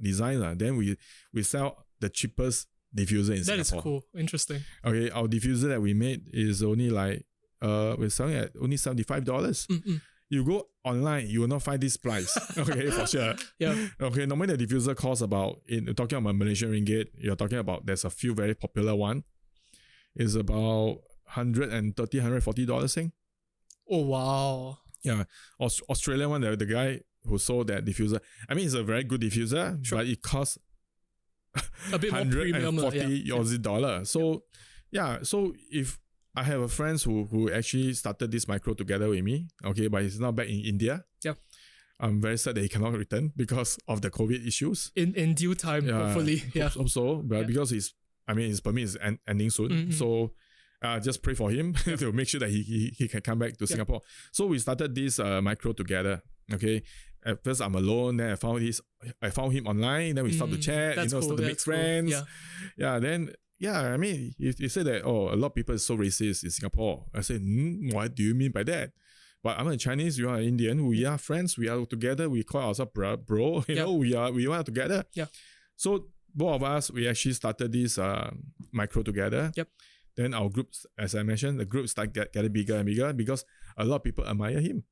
design, then we sell the cheapest diffuser in Singapore. That is cool. Interesting. Okay, our diffuser that we made is only like we're selling at only $75. You go online, you will not find this price. Okay, for sure. Yeah. Okay, normally the diffuser costs about, talking about Malaysian ringgit, you're talking about, there's a few very popular one. It's about $130, $140 thing. Oh, wow. Yeah. Australian one, the guy who sold that diffuser, it's a very good diffuser, but it costs a bit more premium. 140 Aussie dollar. So, so if I have a friend who actually started this micro together with me, okay, but he's now back in India. Yep. I'm very sad that he cannot return because of the COVID issues. In due time, hopefully. Hope so. But because his permit is ending soon. So just pray for him to make sure that he can come back to Singapore. So we started this micro together. Okay. At first I'm alone, then I found him online, then we start to chat, cool. start to make friends. Cool. Then you say that, a lot of people are so racist in Singapore. I say, what do you mean by that? But I'm a Chinese, you are an Indian, we are friends, we are together, we call ourselves bro, we are together. Yeah. So both of us, we actually started this micro together. Yep. Then our groups, as I mentioned, the groups start getting bigger and bigger because a lot of people admire him.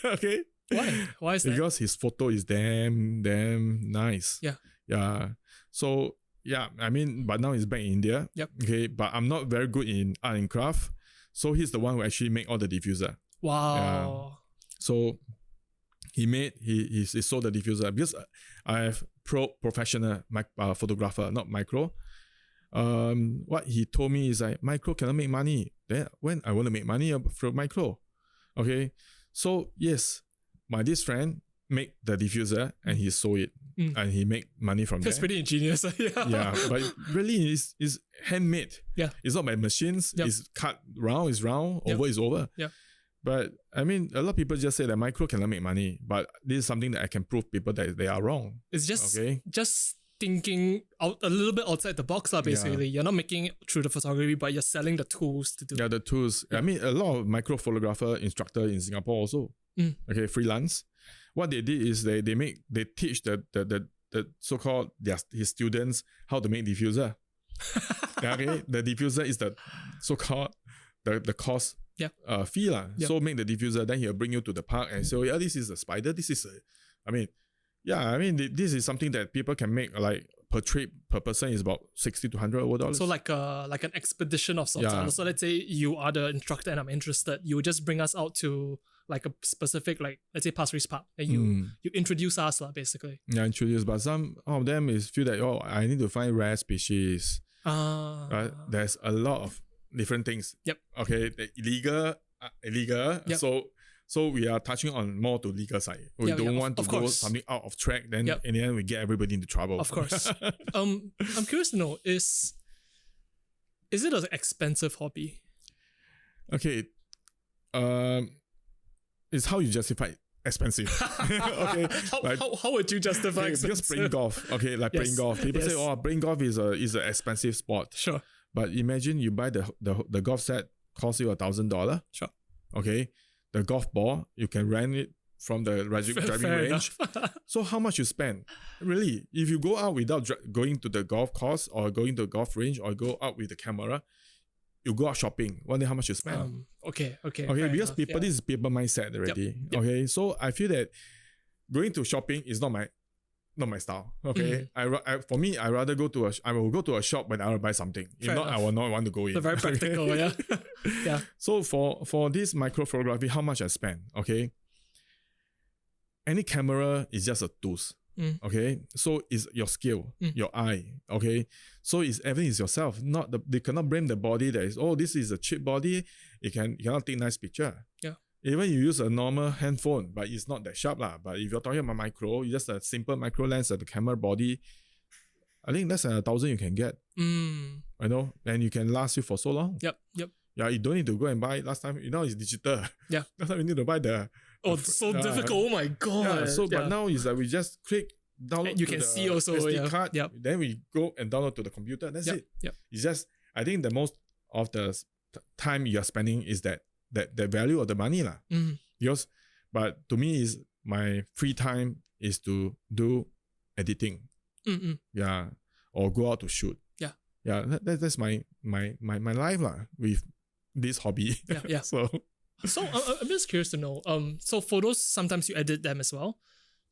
Okay. Why? Why is that? Because his photo is damn nice. Yeah. Yeah. So but now he's back in India. Yep. Okay. But I'm not very good in art and craft. So he's the one who actually make all the diffuser. Wow. So he sold the diffuser because I have professional photographer, not micro. What he told me is like, micro cannot make money. Then when I want to make money from micro. Okay. So yes, this friend make the diffuser and he sold it and he make money from That's pretty ingenious. Yeah, but really it's handmade. Yeah. It's not by machines. Yep. It's cut round is round, over is over. Yeah. But a lot of people just say that micro cannot make money, but this is something that I can prove people that they are wrong. It's just thinking out a little bit outside the box, basically. You're not making it through the photography, but you're selling the tools to do it. Yeah, the tools. Yeah. A lot of micro photographer instructor in Singapore also. Okay, freelance. What they did is they teach the so-called his students how to make diffuser. Okay, the diffuser is the so-called the cost fee lah. Yep. So make the diffuser, then he'll bring you to the park and say, this is a spider. This is this is something that people can make, like per trip per person is about $60 to $100. So like an expedition of sorts. So let's say you are the instructor and I'm interested. You just bring us out to like a specific, like let's say Pasir Ris Park, and you introduce us basically. Yeah, introduce. But some of them is feel that I need to find rare species. There's a lot of different things. Yep. Okay, illegal. Yep. So we are touching on more to legal side. We don't want to go something out of track. Then in the end, we get everybody into trouble. Of course. I'm curious to know, is it an expensive hobby? Okay. It's how you justify expensive. Okay. How would you justify expensive? Because playing golf. Okay, like playing golf. People say, playing golf is an expensive sport. Sure. But imagine you buy the golf set, costs you $1,000. Sure. Okay. The golf ball, you can rent it from the driving range. So how much you spend? Really, if you go out without going to the golf course or going to the golf range or go out with the camera, you go out shopping, one day how much you spend. Okay. Because people, this is people mindset already. Yep. Okay, so I feel that going to shopping is not my style. Okay, for me, I rather I will go to a shop when I will buy something. If not, I will not want to go in. So very practical, yeah. Yeah. So for this micro photography, how much I spend? Okay, any camera is just a tools. Okay, so it's your skill, your eye. Okay, so everything is yourself. They cannot blame the body that is, this is a cheap body. You cannot take nice picture. Yeah. Even you use a normal handphone, but it's not that sharp lah. But if you're talking about micro, you just a simple micro lens at the camera body. I think less than 1,000 you can get. I know, and you can last you for so long. Yep. Yeah, you don't need to go and buy. Last time, it's digital. Yeah. Last time you need to buy the. It's so difficult. Oh my god. Yeah. But now it's like we just click download. And you can see also SD card. Yep. Then we go and download to the computer. That's it. Yep. It's just, I think the most of the time you are spending is that value of the money lah. Because, but to me is my free time is to do editing. Yeah, or go out to shoot. Yeah. That's my life lah with this hobby. Yeah. So I'm just curious to know. So photos, sometimes you edit them as well.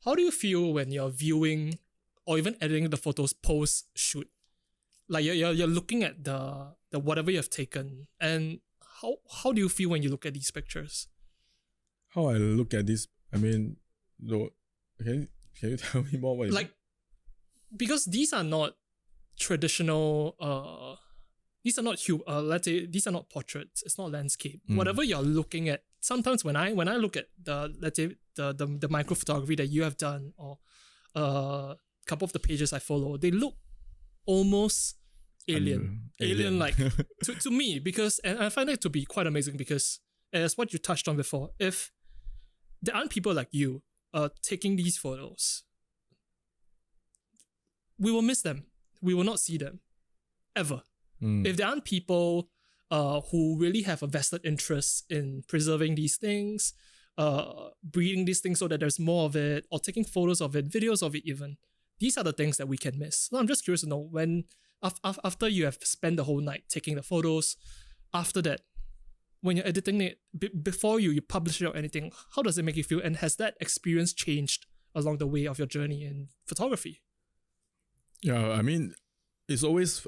How do you feel when you're viewing or even editing the photos post shoot? Like you're looking at the whatever you have taken, and how do you feel when you look at these pictures? How I look at this, I mean, can you tell me more? Because these are not traditional. These are not let's say these are not portraits. It's not landscape. Whatever you're looking at. Sometimes when I look at the micro photography that you have done, or a couple of the pages I follow, they look almost alien-like to me, and I find it to be quite amazing because, as what you touched on before, if there aren't people like you taking these photos, we will miss them. We will not see them ever. If there aren't people who really have a vested interest in preserving these things, breeding these things so that there's more of it, or taking photos of it, videos of it even, these are the things that we can miss. So I'm just curious to know, when after you have spent the whole night taking the photos, after that, when you're editing it, before you publish it or anything, how does it make you feel? And has that experience changed along the way of your journey in photography? Yeah, I mean, it's always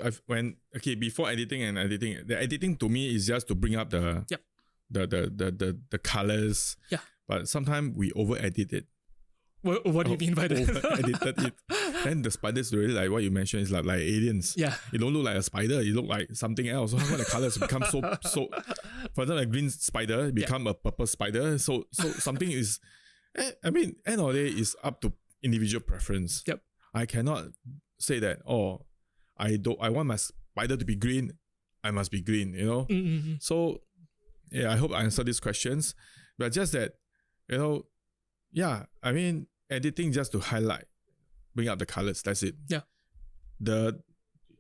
before editing, the editing to me is just to bring up the colors. Yeah. But sometimes we over edit it. What do you mean by that? Over edited it. Then the spiders really, like what you mentioned, is like aliens. Yeah. It don't look like a spider, it look like something else. So how the colors become so for example, a green spider become a purple spider. So something is, I mean, end of the day is up to individual preference. Yep. I cannot say that, I want my spider to be green, I must be green, So, yeah, I hope I answered these questions. But just that, I mean, editing just to highlight, bring up the colors, that's it. Yeah.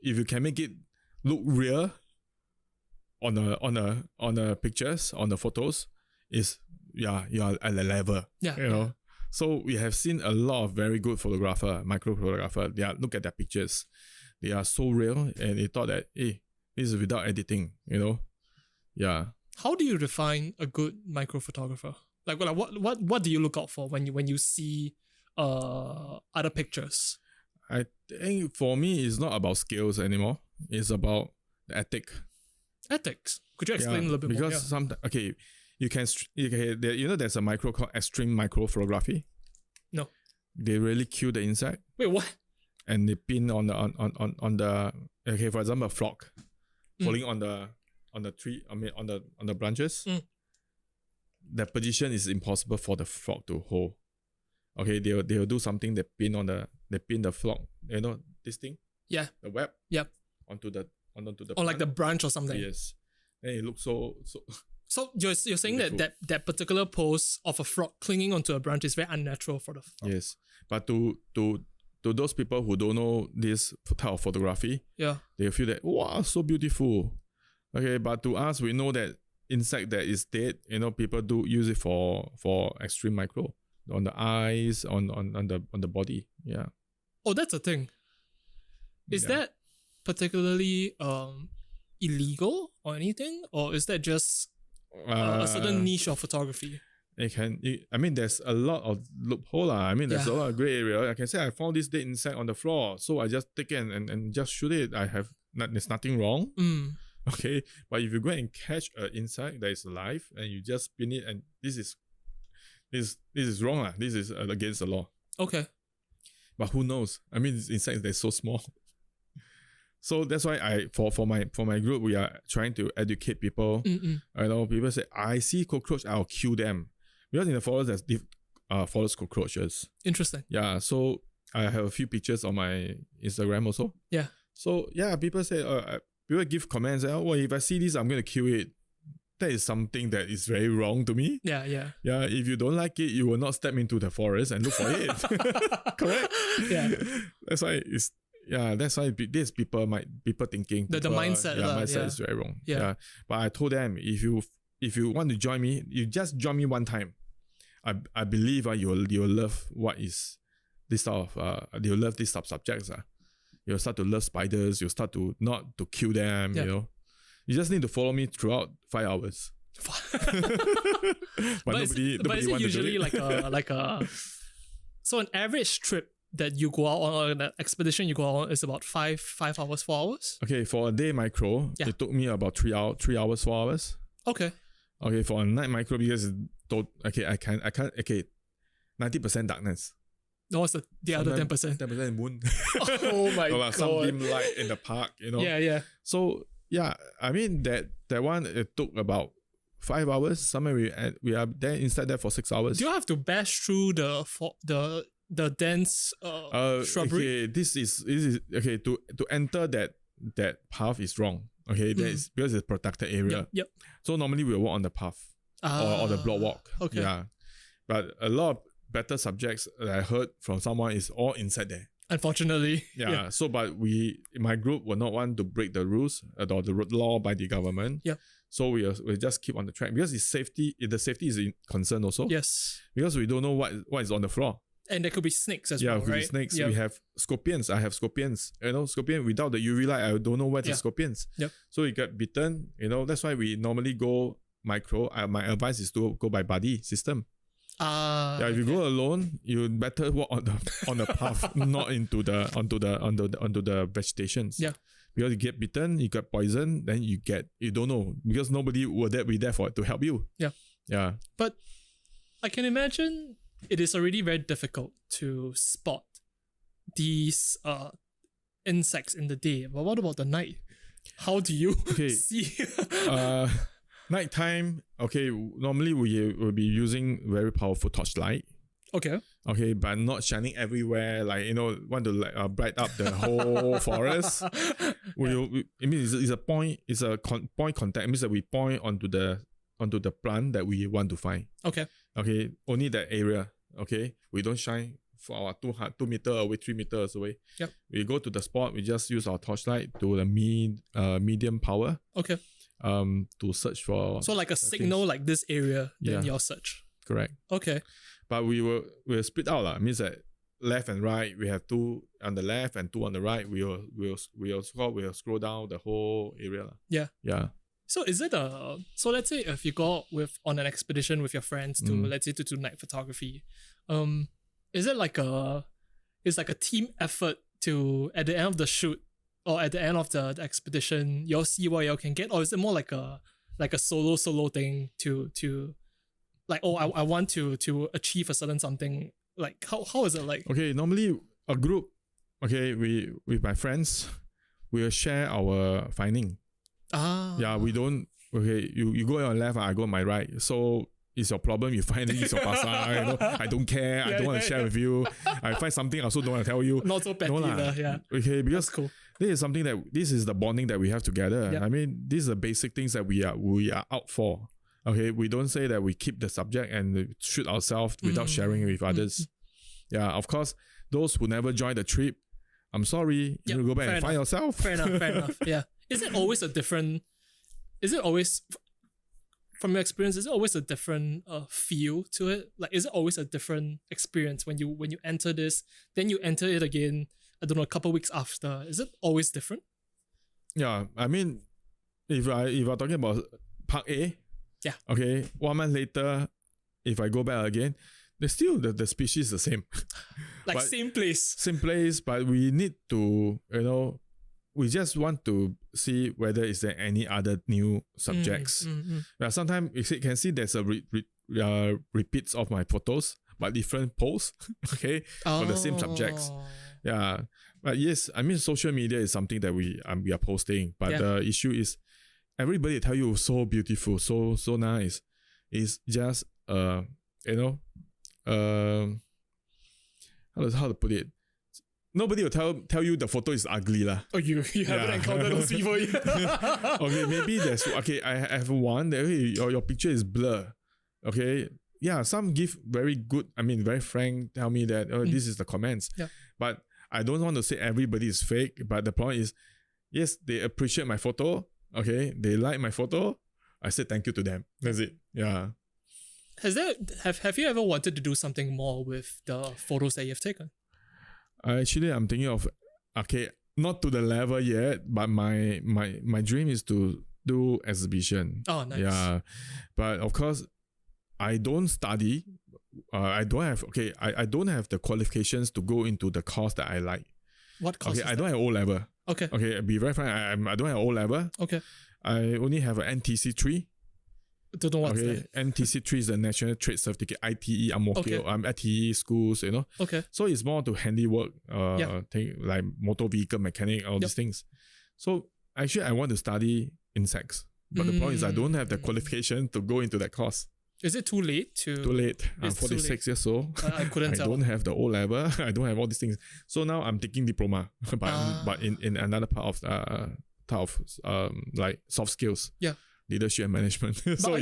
If you can make it look real on the pictures, on the photos, you are at a level. Yeah. So we have seen a lot of very good micro photographer. Look at their pictures. They are so real, and they thought that, hey, this is without editing, Yeah. How do you define a good micro photographer? Like what do you look out for when you see other pictures? I think for me, it's not about skills anymore. It's about the ethic. Ethics? Could you explain a little bit more? Because there's a micro called extreme micro photography. No. They really kill the insect. Wait, what? And they pin on the for example, a frog falling on the tree. I mean on the branches. The position is impossible for the frog to hold. Okay, they'll do something. They pin the frog. This thing. Yeah. The web. Yep. Onto the. Or like the branch or something. Yes. And it looks so. So you're saying that particular pose of a frog clinging onto a branch is very unnatural for the frog. Yes, but to those people who don't know this type of photography, they feel that, wow, so beautiful. Okay, but to us, we know that insect that is dead, people do use it for extreme micro on the eyes, on the body. Yeah. Oh, that's a thing. Is that particularly illegal or anything, or is that just a certain niche of photography? There's a lot of loophole. There's a lot of gray area. I can say I found this dead insect on the floor, so I just take it and just shoot it. There's nothing wrong. Okay, but if you go and catch an insect that is alive and you just spin it, and this is wrong. This is against the law. Okay. But who knows? These insects, they're so small. So that's why for my group, we are trying to educate people. People say, I see cockroach, I'll kill them. Because in the forest, there's forest cockroaches. Interesting. Yeah, so I have a few pictures on my Instagram also. Yeah. So yeah, people say, people give comments, if I see this, I'm going to kill it. That is something that is very wrong to me. Yeah. Yeah, if you don't like it, you will not step into the forest and look for it. Correct? Yeah. That's why these people thinking. The mindset. The mindset is very wrong. Yeah. But I told them, if you want to join me, you just join me one time. I believe you'll love what is this sort of you'll love this sort of subjects. You'll start to love spiders, you'll start to not to kill them, You just need to follow me throughout 5 hours. but nobody is it wants usually to do it. like a so an average trip that you go out on, or an expedition you go out on, is about 5 hours, 4 hours? Okay, for a day micro, it took me about 3 hours, 4 hours. Okay, for a night micro, because I can't 90% darkness. No, what's the other 10%? 10% moon. Oh my god. Some dim light in the park, Yeah. So yeah, that one, it took about 5 hours. Somewhere we are there inside there for 6 hours. Do you have to bash through the dense shrubbery? Okay, this is okay, to enter that path is wrong. Okay, that is because it's a protected area. Yep. So normally we'll walk on the path or the block walk. Okay. Yeah. But a lot of better subjects that I heard from someone is all inside there. Unfortunately. Yeah. So, but my group will not want to break the rules or the law by the government. Yeah. So we just keep on the track because the safety is a concern also. Yes. Because we don't know what is on the floor. And there could be snakes as well, right? Yeah, could be snakes. Yeah. We have scorpions. I have scorpions. Scorpion without the UV light, I don't know where the scorpions. Yep. So you get bitten. That's why we normally go micro. My advice is to go by buddy system. If you go alone, you better walk on the path, not onto the vegetations. Yeah. Because you get bitten, you get poisoned, then you don't know, because nobody will be there to help you. Yeah. Yeah. But I can imagine it is already very difficult to spot these insects in the day. But what about the night? How do you see? Nighttime, normally we will be using very powerful torchlight. Okay, but not shining everywhere, want to bright up the whole forest. It's a point contact. It means that we point onto the plant that we want to find. Okay, only that area. Okay, we don't shine for our 2 meter away, 3 meters away. Yep. We go to the spot, we just use our torchlight to the medium power. To search for. So like a signal like this area, then your search. Correct. Okay. But we'll split out. Means that left and right, we have 2 on the left and 2 on the right. We'll scroll down the whole area. Yeah. So is it so let's say if you go on an expedition with your friends to let's say to do night photography, is it like a team effort to, at the end of the shoot or at the end of the expedition, you'll see what y'all can get, or is it more like a solo thing to like, I want to achieve a certain something? Like how is it like? Okay, normally a group, we with my friends, we will share our finding. Yeah, we don't. Okay, you go on your left, I go on my right. So it's your problem. You find it's your pasar. I don't care. I don't want to share with you. I find something I also don't want to tell you. Not so petty, yeah. Okay, because that's cool. This is the bonding that we have together. Yeah. These are the basic things that we are out for. Okay, we don't say that we keep the subject and shoot ourselves without sharing it with others. Yeah, of course, those who never join the trip, I'm sorry. You go back and find yourself. Fair enough. Yeah. Is it always from your experience, is it always a different feel to it? Like, is it always a different experience when you enter this, then you enter it again, I don't know, a couple of weeks after? Is it always different? Yeah, if I'm talking about Park A, yeah. Okay, 1 month later, if I go back again, there's still the species is the same. Like same place. Same place, but we need to, we just want to see whether is there any other new subjects. Sometimes you can see there's a repeats of my photos, but different posts, okay, for the same subjects. Yeah, but yes, I mean social media is something that we are posting, but the issue is everybody tell you so beautiful, so nice. It's just how to put it. Nobody will tell you the photo is ugly lah. Oh, you haven't encountered those people yet. Okay, maybe there's I have one that your picture is blur. Okay, yeah, some give very good. I mean, very frank. Tell me that this is the comments. Yeah, but I don't want to say everybody is fake. But the point is, yes, they appreciate my photo. Okay, they like my photo. I say thank you to them. That's it. Yeah. Have you ever wanted to do something more with the photos that you've taken? Actually, I'm thinking of, not to the level yet, but my dream is to do exhibition. Oh, nice. Yeah, but of course, I don't study. I don't have the qualifications to go into the course that I like. What course? I don't have O level. Okay. Okay, be very frank. I don't have O level. Okay. I only have an NTC3. Don't know what's that. NTC3 is the National Trade Certificate, ITE, Okay. ITE schools, Okay. So it's more to handiwork, thing like motor vehicle mechanic, all these things. So actually I want to study insects. But the point is I don't have the qualification to go into that course. Is it too late to... Too late. I'm 46 years old. I couldn't tell. I don't have the O level. I don't have all these things. So now I'm taking diploma, but in another part of like soft skills. Yeah. Leadership and management. So are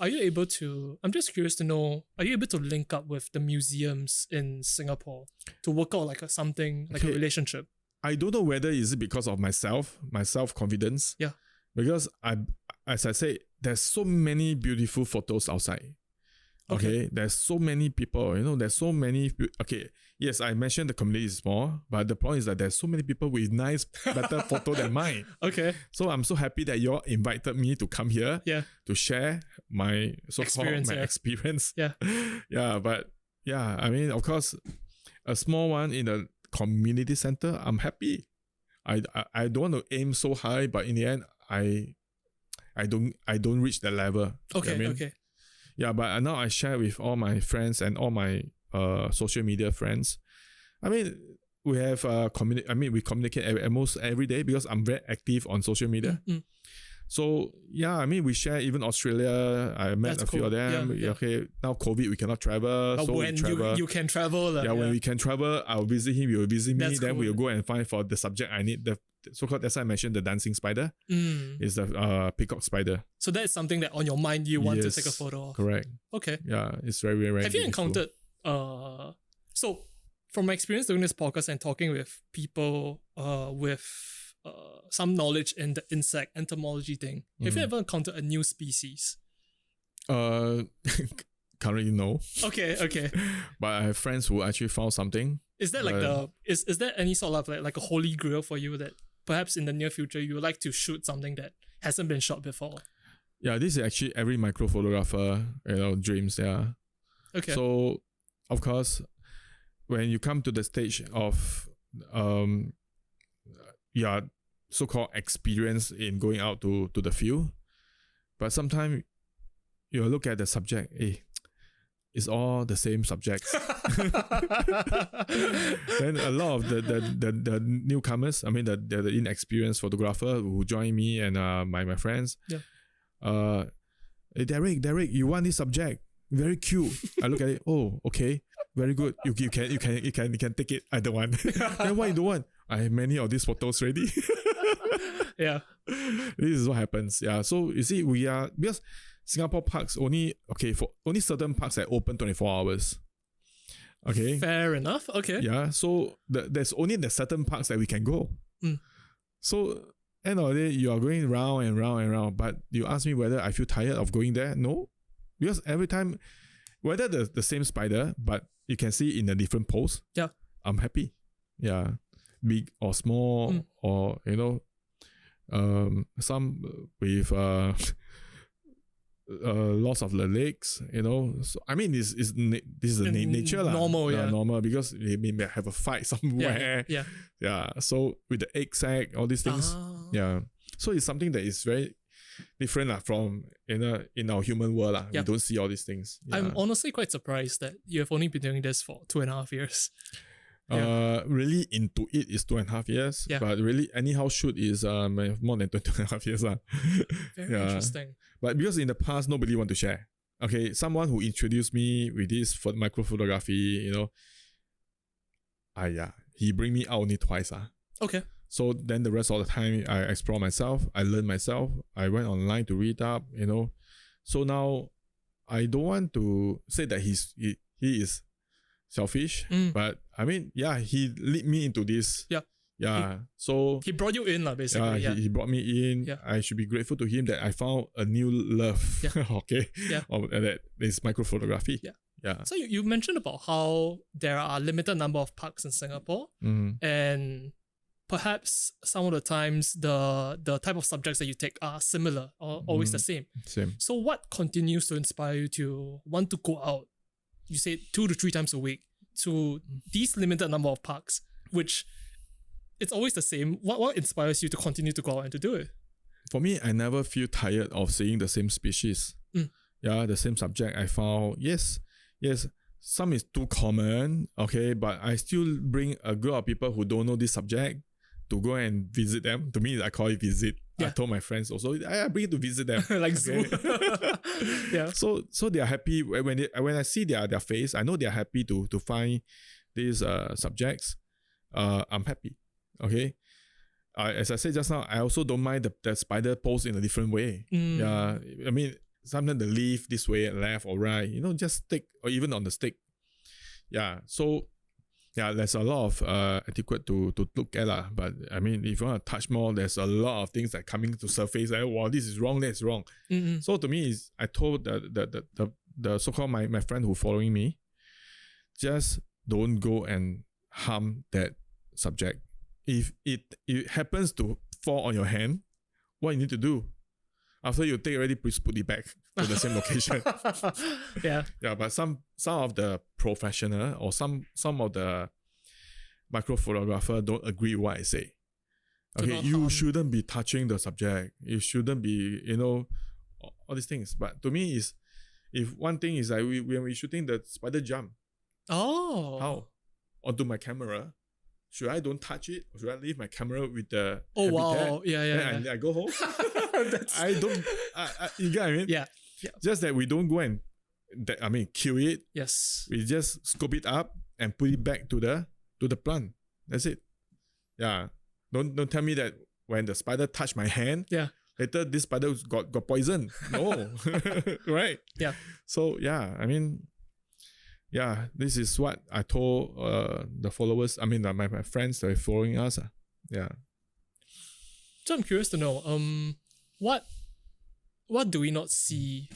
you able to, I'm just curious to know, are you able to link up with the museums in Singapore to work out like something, like a relationship? I don't know whether is it because of my self-confidence. Yeah. Because as I say, there's so many beautiful photos outside. Okay. There's so many people, there's so many, yes, I mentioned the community is small, but the point is that there's so many people with nice, better photo than mine. Okay. So I'm so happy that you all invited me to come here to share my experience. Yeah. Yeah, but yeah, I mean, of course, a small one in the community center, I'm happy. I don't want to aim so high, but in the end, I don't reach that level. Okay, you know what I mean? Okay. Yeah, but now I share with all my friends and all my social media friends. I mean, we have we communicate almost every day because I'm very active on social media. So yeah, I mean, we share even Australia. I met a few of them. Yeah. Okay, now COVID, we cannot travel. But so when you can travel. When we can travel, I'll visit him, he will visit me. Then we'll go and find for the subject I need. The so-called, that's why I mentioned the dancing spider. Is the peacock spider. So that's something that on your mind you want to take a photo of. Correct. Okay. Yeah, it's very, very Have you encountered so from my experience doing this podcast and talking with people with some knowledge in the insect entomology thing, have you ever encountered a new species? Currently no. Okay. But I have friends who actually found something. Is that like is there any sort of like a holy grail for you that perhaps in the near future you would like to shoot something that hasn't been shot before? Yeah, this is actually every micro photographer, dreams. Yeah. Okay. So, of course, when you come to the stage of so-called experience in going out to the field, but sometimes you look at the subject, it's all the same subjects. Then a lot of the newcomers, I mean the inexperienced photographer who join me and my friends. Yeah. Hey, Derek, you want this subject? Very cute. I look at it. Oh, okay, very good. You can take it. I don't want. Then why you don't want? I have many of these photos ready. Yeah. This is what happens. Yeah. So you see, we are because Singapore parks for only certain parks that open 24 hours. Okay. Fair enough. Okay. Yeah. So there's only the certain parks that we can go. So end of the day, you are going round and round and round. But you ask me whether I feel tired of going there? No. Because every time, whether the same spider, but you can see in a different pose. Yeah. I'm happy. Yeah. Big or small or, some with loss of the legs, So, I mean, this is the nature lah. Normal, normal, because they may have a fight somewhere. Yeah. So with the egg sac, all these things. Yeah. So it's something that is very different lah from in our human world lah. We don't see all these things. Yeah. I'm honestly quite surprised that you have only been doing this for 2.5 years. Really into it is 2.5 years, but really anyhow shoot is more than 2.5 years lah. Very interesting. But because in the past nobody want to share. Okay, someone who introduced me with this for micro photography, he bring me out only twice Okay. So then the rest of the time I explore myself, I learn myself, I went online to read up, So now I don't want to say that he is selfish, but I mean, he lead me into this. So he brought you in, basically. He brought me in. I should be grateful to him that I found a new love. Okay. Of that is micro photography. So you mentioned about how there are a limited number of parks in Singapore, and perhaps some of the times the type of subjects that you take are similar or always the same. So what continues to inspire you to want to go out? You say 2 to 3 times a week to these limited number of parks, which it's always the same. What inspires you to continue to go out and to do it? For me, I never feel tired of seeing the same species. The same subject I found. Yes, some is too common, okay, but I still bring a group of people who don't know this subject to go and visit them. To me, I call it visit. I told my friends also, I bring it to visit them. Like zoo. So they are happy when I see their face. I know they are happy to find these subjects. I'm happy. Okay. As I said just now, I also don't mind the spider pose in a different way. I mean, sometimes the leaf this way, left or right, just stick, or even on the stick. So there's a lot of etiquette to look at lah. But I mean, if you want to touch more, there's a lot of things that coming to surface. Like, wow, this is wrong, that's wrong. So to me, I told the so-called my friend who following me, just don't go and harm that subject. If it happens to fall on your hand, what you need to do? After you take already, please put it back to the same location. But some of the professional or some of the micro photographer don't agree with what I say. Okay, you shouldn't be touching the subject. You shouldn't be, all these things. But to me, if one thing is like when we're shooting, the spider jump. How? Onto my camera. Should I don't touch it? Or should I leave my camera with the habitat? Then I go home. I don't. You get what I mean? Yeah. Just that we don't go and, kill it. Yes. We just scoop it up and put it back to the plant. That's it. Yeah. Don't tell me that when the spider touched my hand. Later this spider got poison. No. Right. So this is what I told the followers. My friends that are following us. So I'm curious to know, what do we not see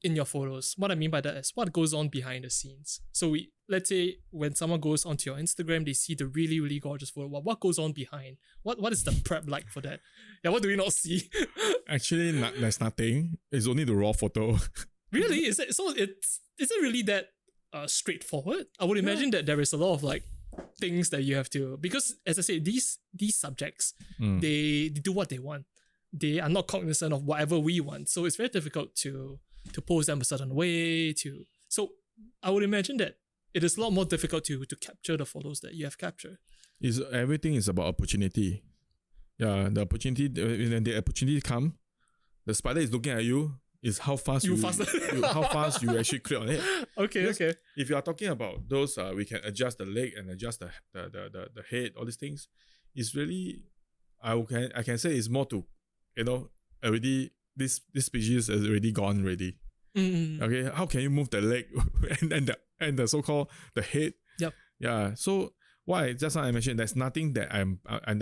in your photos? What I mean by that is what goes on behind the scenes. So let's say when someone goes onto your Instagram, they see the really, really gorgeous photo. What goes on behind? What is the prep like for that? What do we not see? Actually, there's nothing. It's only the raw photo. Really? Is it really that straightforward? I would imagine that there is a lot of things that you have to, because as I say, these subjects, they do what they want. They are not cognizant of whatever we want. So it's very difficult to pose them a certain way. So I would imagine that it is a lot more difficult to capture the photos that you have captured. Everything is about opportunity. The opportunity, when the opportunity come, the spider is looking at you. Is how fast you actually click on it. Okay. If you are talking about those, we can adjust the leg and adjust the head. All these things, it's really, I can say it's more to, already this species is already gone already. Okay, how can you move the leg and the so-called the head? Yeah. So why just now I mentioned there's nothing that I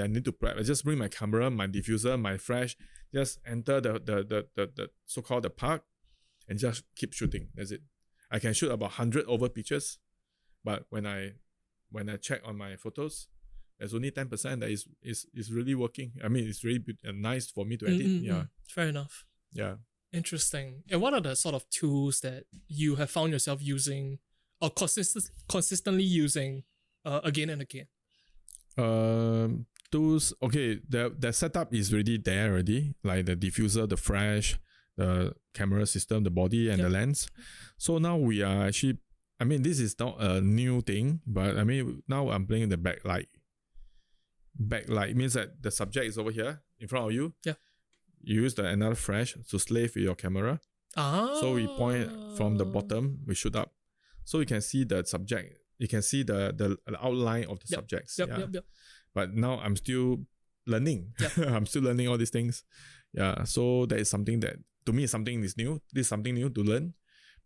need to prep. I just bring my camera, my diffuser, my flash. Just enter the so-called the park and just keep shooting. That's it. I can shoot about 100 over pictures, but when I check on my photos, There's only 10% that is really working. I mean, it's really nice for me to edit. Yeah. Fair enough. Yeah. Interesting. And what are the sort of tools that you have found yourself using or consistently using again and again? Tools, okay, the setup is already there already, like the diffuser, the flash, the camera system, the body, and the lens. So now we are actually, I mean, this is not a new thing, but I mean, now I'm playing the backlight. Backlight means that the subject is over here in front of you. Yeah. You use another flash to slave with your camera. So we point from the bottom, we shoot up. So you can see the subject. You can see the outline of the subjects. Yep. But now I'm still learning. I'm still learning all these things. Yeah. So that is something that, to me, something is new. This is something new to learn.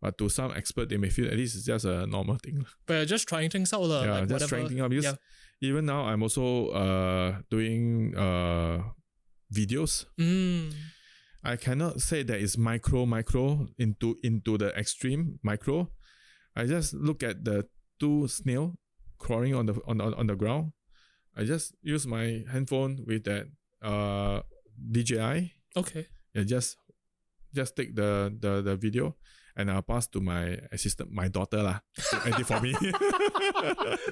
But to some expert, they may feel that this is just a normal thing. But just trying things out. Yeah, like just trying things out. Because even now, I'm also doing videos. I cannot say that it's micro into the extreme micro. I just look at the two snail crawling on the ground. I just use my handphone with that DJI. Okay. And just take the video, and I'll pass to my assistant, my daughter lah, to edit for me.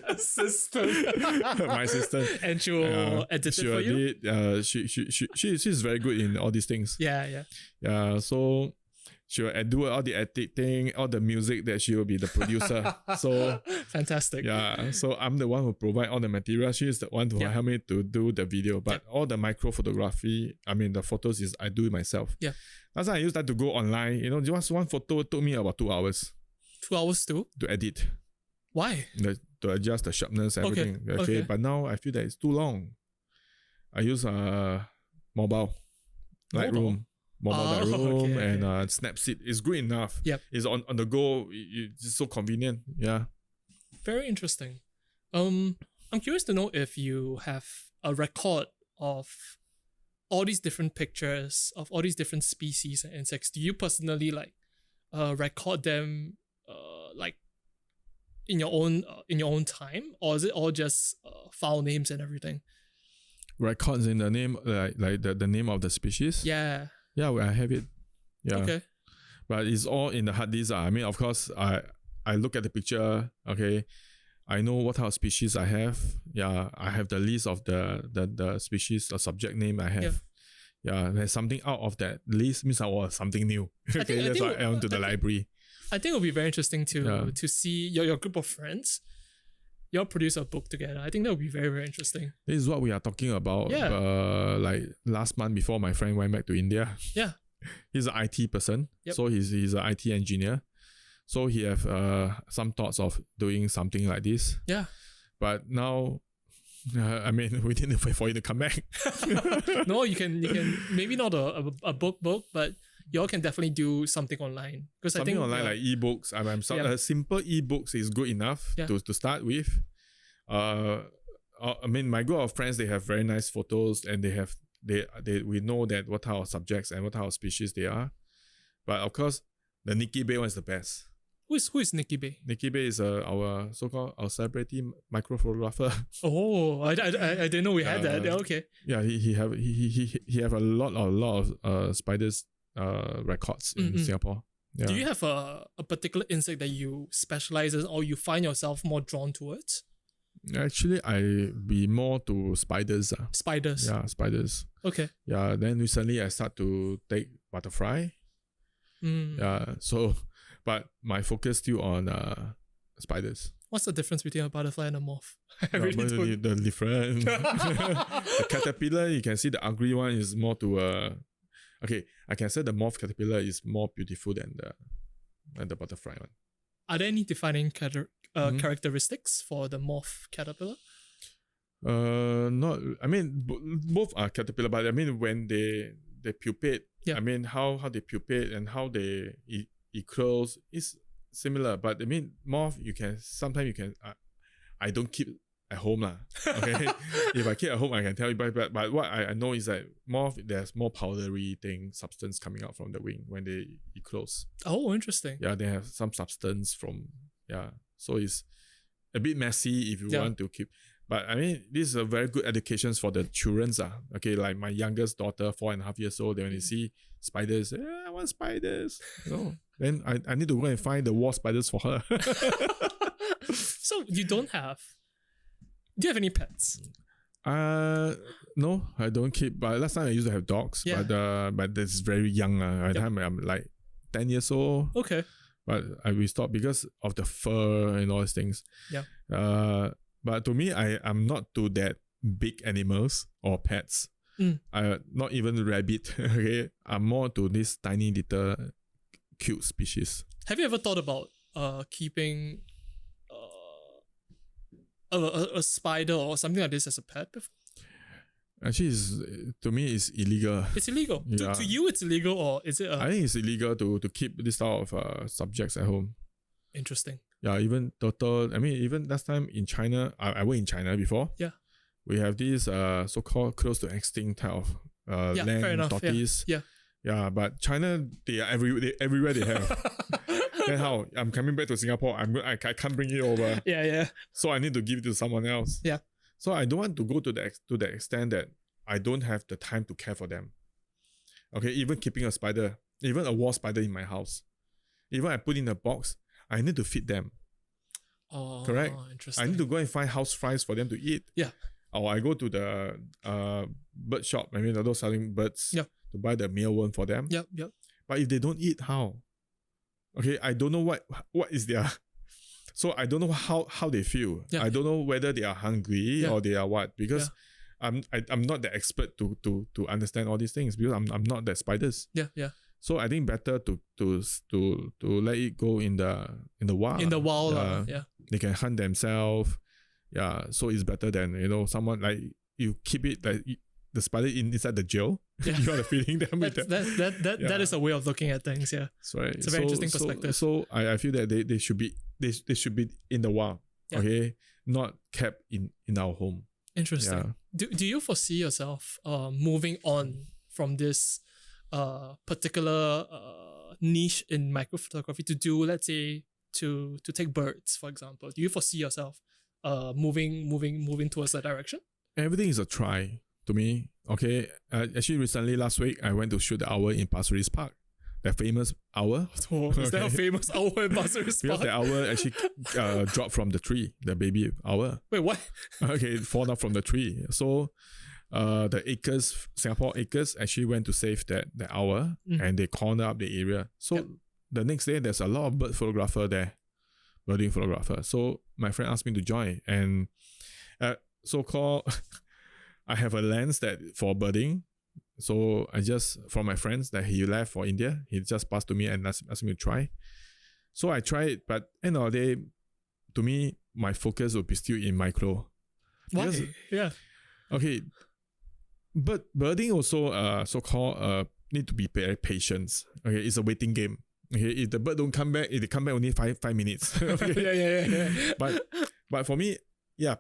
Assistant. My assistant. And she will edit it for you? She's very good in all these things. Yeah. So she will do all the editing, all the music, that she will be the producer. So fantastic. Yeah. So I'm the one who provide all the material. She is the one who help me to do the video. But all the micro photography, I mean the photos, I do it myself. Yeah. Last time I used that to go online. Just one photo took me about 2 hours. 2 hours too? To edit. Why? To adjust the sharpness, everything. Okay. But now I feel that it's too long. I use mobile. Lightroom. Mobile.room and Snapseed is good enough. Yep. It's on the go. It's so convenient. Yeah. Very interesting. I'm curious to know if you have a record of all these different pictures of all these different species and insects. Do you personally record them like in your own time, or is it all just file names and everything? Records in the name, like the name of the species. Yeah. Yeah, I have it. Yeah. Okay. But it's all in the hard disk. I mean, of course, I look at the picture. Okay, I know what type of species I have. Yeah, I have the list of the species or subject name I have. Yeah, there's something out of that list means I want something new. Okay, that's why I went to the library. I think it'll be very interesting to see your group of friends. You all produce a book together. I think that would be very, very interesting. This is what we are talking about. Yeah. Like last month before my friend went back to India. Yeah. He's an IT person. Yep. So he's an IT engineer. So he have some thoughts of doing something like this. Yeah. But now, I mean, we didn't wait for you to come back. No, you can maybe not a book, but you all can definitely do something online. Because I think online like ebooks. Simple ebooks is good enough to start with. I mean, my group of friends, they have very nice photos, and we know that what type of subjects and what type of species they are. But of course, the Nikki Bay one is the best. Who is Nikki Bay? Nikki Bay is our so-called our celebrity micro photographer. Oh, I didn't know we had that. Okay. Yeah, he have a lot of spiders records in Singapore. Yeah. Do you have a particular insect that you specialize in, or you find yourself more drawn towards? Actually, I be more to spiders. Spiders? Yeah, spiders. Okay. Yeah, then recently I start to take butterfly. Yeah, so, but my focus still on spiders. What's the difference between a butterfly and a moth? The different. The caterpillar, you can see the ugly one is more to okay, I can say the moth caterpillar is more beautiful than the butterfly one. Are there any defining characteristics for the moth caterpillar? Not. I mean, both are caterpillar, but I mean when they pupate. Yeah. I mean how they pupate and how they eclose is similar. But I mean moth, sometimes you can. I don't keep at home lah. Okay, if I keep at home, I can tell you. But what I know is that moth, there's more powdery substance coming out from the wing when they eclose. Oh, interesting. Yeah, they have some substance from so it's a bit messy if you want to keep. But I mean, this is a very good education for the children. Okay, like my youngest daughter, 4.5 years old, when they see spiders, I want spiders. Then I need to go and find the wall spiders for her. So you don't have... Do you have any pets? No, I don't keep. But last time I used to have dogs. Yeah. But this is very young. At the time I'm like 10 years old. Okay. But we stopped because of the fur and all these things. Yeah. But to me, I'm not to that big animals or pets. Not even rabbit. Okay, I'm more to this tiny little cute species. Have you ever thought about keeping a spider or something like this as a pet before? Actually, to me, it's illegal. It's illegal. Yeah. To you, it's illegal, or is it? I think it's illegal to keep this type of subjects at home. Interesting. Yeah, even turtle. I mean, even last time in China, I went in China before. Yeah. We have these so-called close to extinct type of land tortoise. Yeah. Yeah, but China, they are everywhere they have. Then how? I'm coming back to Singapore. I can't bring it over. Yeah. So I need to give it to someone else. Yeah. So I don't want to go to the extent that I don't have the time to care for them. Okay, even keeping a spider, even a wall spider in my house, even I put in a box, I need to feed them. Oh, correct. Interesting. I need to go and find house flies for them to eat. Yeah. Or I go to the bird shop. I mean, those selling birds. Yeah. To buy the mealworm for them. Yep. But if they don't eat, how? Okay, I don't know what is their. So I don't know how they feel. Yeah. I don't know whether they are hungry or they are what, because I'm not the expert to understand all these things, because I'm not that spiders. Yeah. So I think better to let it go in the wild. In the wild, yeah. They can hunt themselves. Yeah. So it's better than someone like you keep it like the spider inside the jail. Yeah. You are feeding them with that is a way of looking at things. Yeah. That's right. It's a very interesting perspective. So I feel that they should be in the wild. Yeah. Okay. Not kept in our home. Interesting. Yeah. Do you foresee yourself moving on from this particular niche in microphotography to do, let's say, to take birds, for example? Do you foresee yourself moving towards that direction? Everything is a try to me. Okay. Actually, recently last week I went to shoot the owl in Pasir Ris Park. The famous owl. Oh, is there a famous owl in Pasir Ris Park? Because the owl actually dropped from the tree, the baby owl. Wait, what? Okay, it fall down from the tree. So the Singapore Acres actually went to save the owl, and they cornered up the area. So the next day there's a lot of birding photographer. So my friend asked me to join, and so-called I have a lens that for birding. So I just, from my friends that he left for India, he just passed to me and asked me to try. So I tried it, but end of the day, to me, my focus would be still in micro. Why? Yeah. Okay. But birding also so-called need to be very patient. Okay, it's a waiting game. Okay, if the bird don't come back, if they come back only 5 minutes. Okay. Yeah. But for me,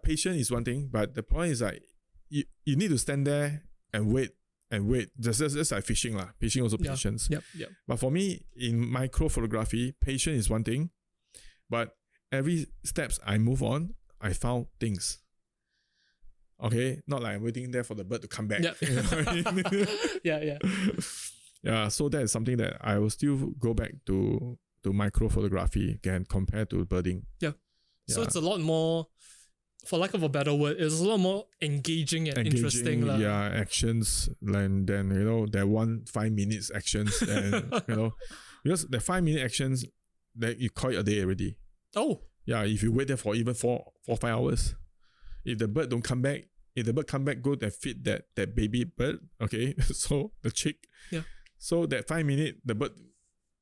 patience is one thing, but the point is like you need to stand there and wait. Just like fishing lah. Fishing also patience. Yep. But for me, in micro photography, patience is one thing. But every steps I move on, I found things. Okay, not like I'm waiting there for the bird to come back. Yeah. You know what I mean? Yeah. Yeah. So that is something that I will still go back to micro photography again compared to birding. Yeah. So it's a lot more, for lack of a better word, it's a lot more engaging and interesting. Yeah, actions, and then, that 5 minutes actions, and, because the 5 minute actions, that you call it a day already. Oh. Yeah, if you wait there for even 4 or 5 hours, if the bird don't come back, if the bird come back, go and feed that baby bird, okay, so the chick. Yeah. So that 5 minute, the bird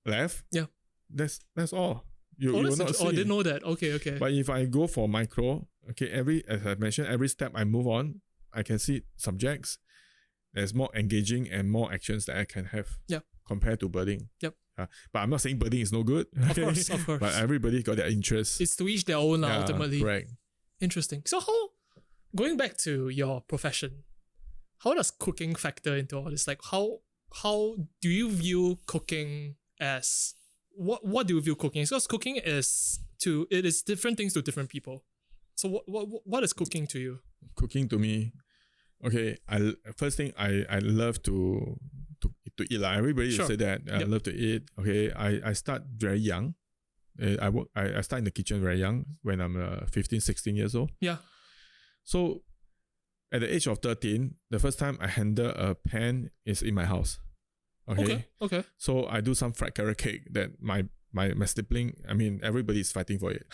left. Yeah. That's all. You will not see. I didn't know that. Okay. But if I go for micro, okay, as I mentioned, every step I move on, I can see subjects. There's more engaging and more actions that I can have. Yeah. Compared to birding. Yep. But I'm not saying birding is no good. Okay? Of course. But everybody got their interest. It's to each their own ultimately. Correct. Interesting. So going back to your profession, how does cooking factor into all this? Like how do you view cooking as, what do you view cooking as? Because cooking is different things to different people. So what is cooking to you? Cooking to me, okay. First thing I love to eat. Like everybody say that I love to eat. Okay, I start very young. I start in the kitchen very young when I'm 15, 16 years old. Yeah. So at the age of 13, the first time I handle a pan is in my house. Okay. So I do some fried carrot cake that my sibling, everybody is fighting for it.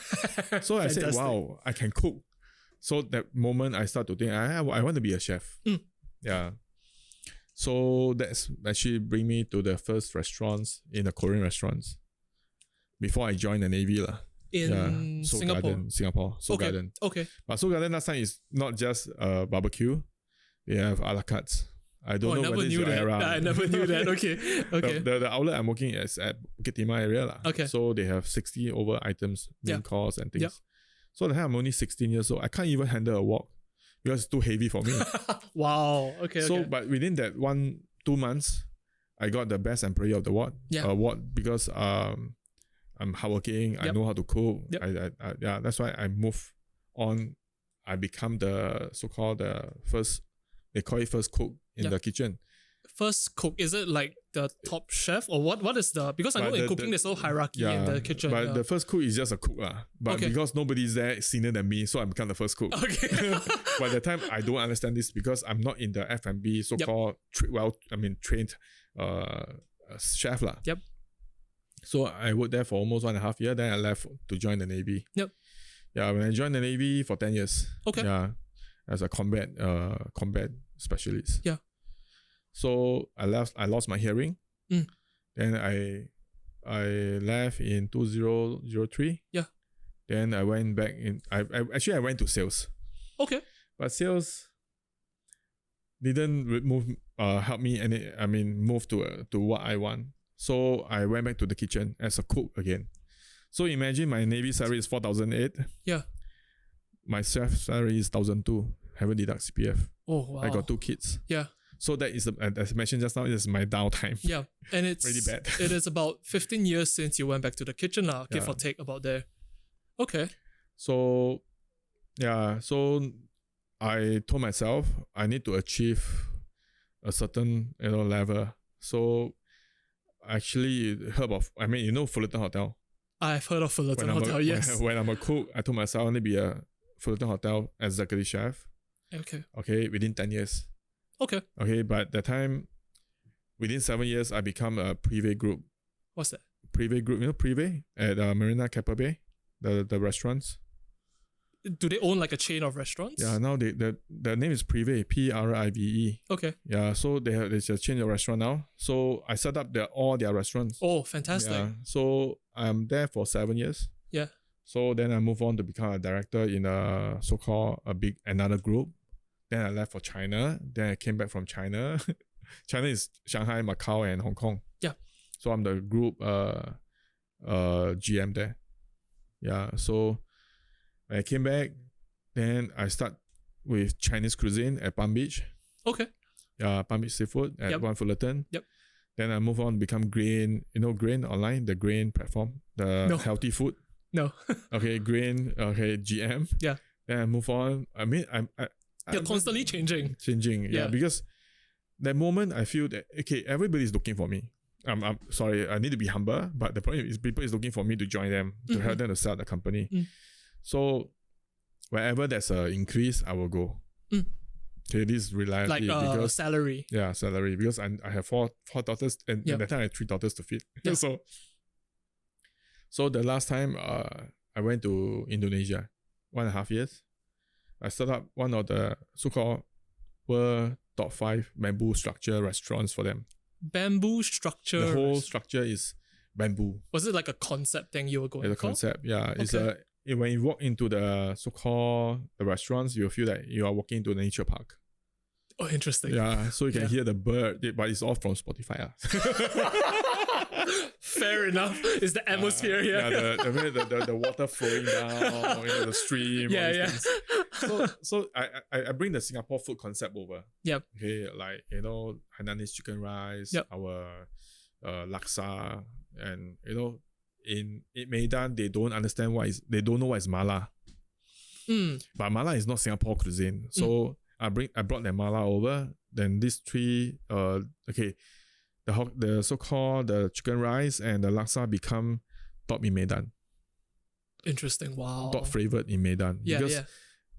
So I said, wow, I can cook. So that moment I start to think, I want to be a chef. Yeah. So that's actually bring me to the first restaurants in the Korean restaurants before I joined the Navy. In Singapore. Seoul Garden. Okay. But Seoul Garden last time is not just a barbecue. We have a la carte. I don't know whether it's your era. I never knew that. Okay. The outlet I'm working is at Bukit Timah area. Okay. So they have 60 over items, main course and things. Yeah. So the time I'm only 16 years old, I can't even handle a wok because it's too heavy for me. Wow. Okay. So, but within that 1-2 months, I got the best employee of the ward. Award because I'm hardworking. I know how to cook. That's why I move on. I become the so-called first. They call it first cook in the kitchen. First cook, is it like the top chef or what? What is the, because I know in cooking there's no hierarchy in the kitchen. But the first cook is just a cook. But because nobody's there senior than me, so I become the first cook. Okay. By the time I don't understand this because I'm not in the F&B so-called trained chef. Yep. So I worked there for almost 1.5 years. Then I left to join the Navy. Yep. Yeah, when I joined the Navy for 10 years. Okay. Yeah, as a combat specialist. Yeah. So I lost my hearing. Then I left in 2003. Yeah. Then I went back in. I went to sales. Okay. But sales didn't help me move to what I want. So I went back to the kitchen as a cook again. So imagine my Navy salary is 4,008. Yeah. My chef salary is 1,002. Haven't deduct CPF. Oh wow. I got 2 kids. Yeah. So that is, as I mentioned just now, is my downtime. Yeah. And it's really bad. It is about 15 years since you went back to the kitchen, give or take about there. Okay. So so I told myself I need to achieve a certain level. So actually heard of, Fullerton Hotel. I've heard of Fullerton Hotel, yes. When I'm a cook, I told myself I want to be a Fullerton Hotel executive chef. Okay, within 10 years. Okay, but that time, within 7 years, I become a Privé Group. What's that? Privé Group, Privé at Marina Keppel Bay, the restaurants. Do they own like a chain of restaurants? Yeah, now the name is Privé, Prive. Okay. Yeah, so there's a chain of restaurant now. So I set up all their restaurants. Oh, fantastic. Yeah, so I'm there for 7 years. Yeah. So then I move on to become a director in a so-called another group. Then I left for China. Then I came back from China. China is Shanghai, Macau, and Hong Kong. Yeah. So I'm the group GM there. Yeah. So when I came back, then I start with Chinese cuisine at Palm Beach. Okay. Yeah, Palm Beach Seafood at One Fullerton. Yep. Then I move on to become Grain. Grain online, the Grain platform, the healthy food. No. Okay, Grain. Okay, GM. Yeah. Then I move on. You're constantly changing. Yeah, because that moment I feel that everybody's looking for me. I'm sorry, I need to be humble, but the point is people is looking for me to join them, to help them to sell the company. So wherever there's an increase, I will go. Okay, this is reality. Like because salary. Yeah, salary. Because I have four daughters, and at that time I had 3 daughters to feed. Yeah. So the last time I went to Indonesia, 1.5 years. I set up one of the so-called world top 5 bamboo structure restaurants for them. Bamboo structure? The whole structure is bamboo. Was it like a concept thing you were going for? It's a concept, yeah. Okay. When you walk into the so-called the restaurants, you feel like you are walking into a nature park. Oh, interesting. Yeah, so you can hear the bird, but it's all from Spotify. Fair enough. It's the atmosphere here. Yeah, the water flowing down, the stream. Yeah. So I bring the Singapore food concept over. Yep. Okay, like Hainanese chicken rice, our laksa, and in Medan they don't know what is mala. But mala is not Singapore cuisine. So I brought that mala over. Then these three, the so-called the chicken rice and the laksa become top in Medan. Interesting. Wow. Top flavored in Medan. Because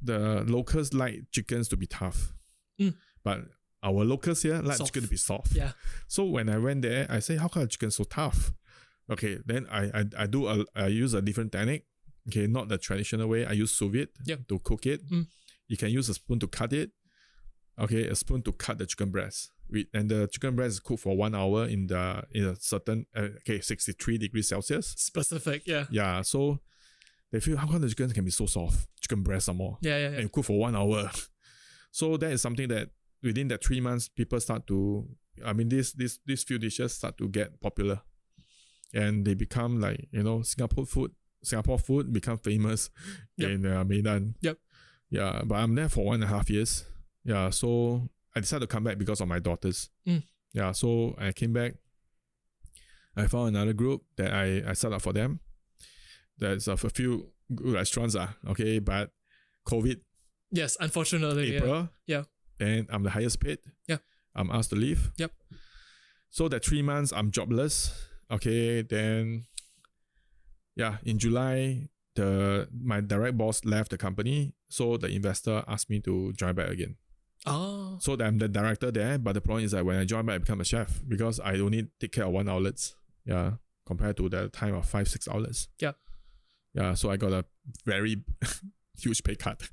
the locals like chickens to be tough. But our locals here like chicken to be soft. Yeah. So when I went there, I say, how come the chicken so tough? Okay, then I use a different technique. Okay, not the traditional way. I use sous vide to cook it. You can use a spoon to cut it. Okay, a spoon to cut the chicken breast. And the chicken breast is cooked for 1 hour in a certain 63 degrees Celsius. Specific, yeah. Yeah, so they feel, how come the chicken can be so soft? Chicken breast some more. Yeah. And you cook for 1 hour. So that is something that within that 3 months, people start to, these few dishes start to get popular. And they become like, Singapore food become famous in Medan. Yep. Yeah, but I'm there for 1.5 years. Yeah, so I decided to come back because of my daughters. Yeah, so I came back. I found another group that I set up for them. There's a few good restaurants, okay, but COVID. Yes, unfortunately. April. Yeah. And I'm the highest paid. Yeah. I'm asked to leave. Yep. So that 3 months, I'm jobless. Okay, then, in July, my direct boss left the company. So the investor asked me to join back again. Oh. So I'm the director there, but the problem is that when I join back, I become a chef because I only take care of 1 outlet. Yeah, compared to the time of 5-6 outlets. Yeah. Yeah, so I got a very huge pay cut.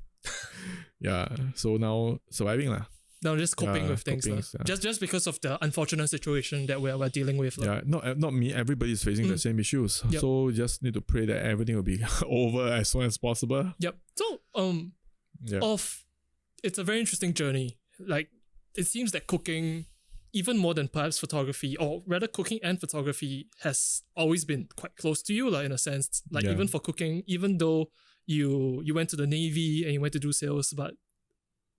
Yeah, so now surviving lah. Now just coping with things. Just because of the unfortunate situation that we're dealing with. Yeah, not me. Everybody's facing the same issues. Yep. So just need to pray that everything will be over as soon as possible. Yep. So it's a very interesting journey. Like, it seems that cooking, even more than perhaps photography, or rather cooking and photography, has always been quite close to you, in a sense. Like, even for cooking, even though you went to the Navy and you went to do sales, but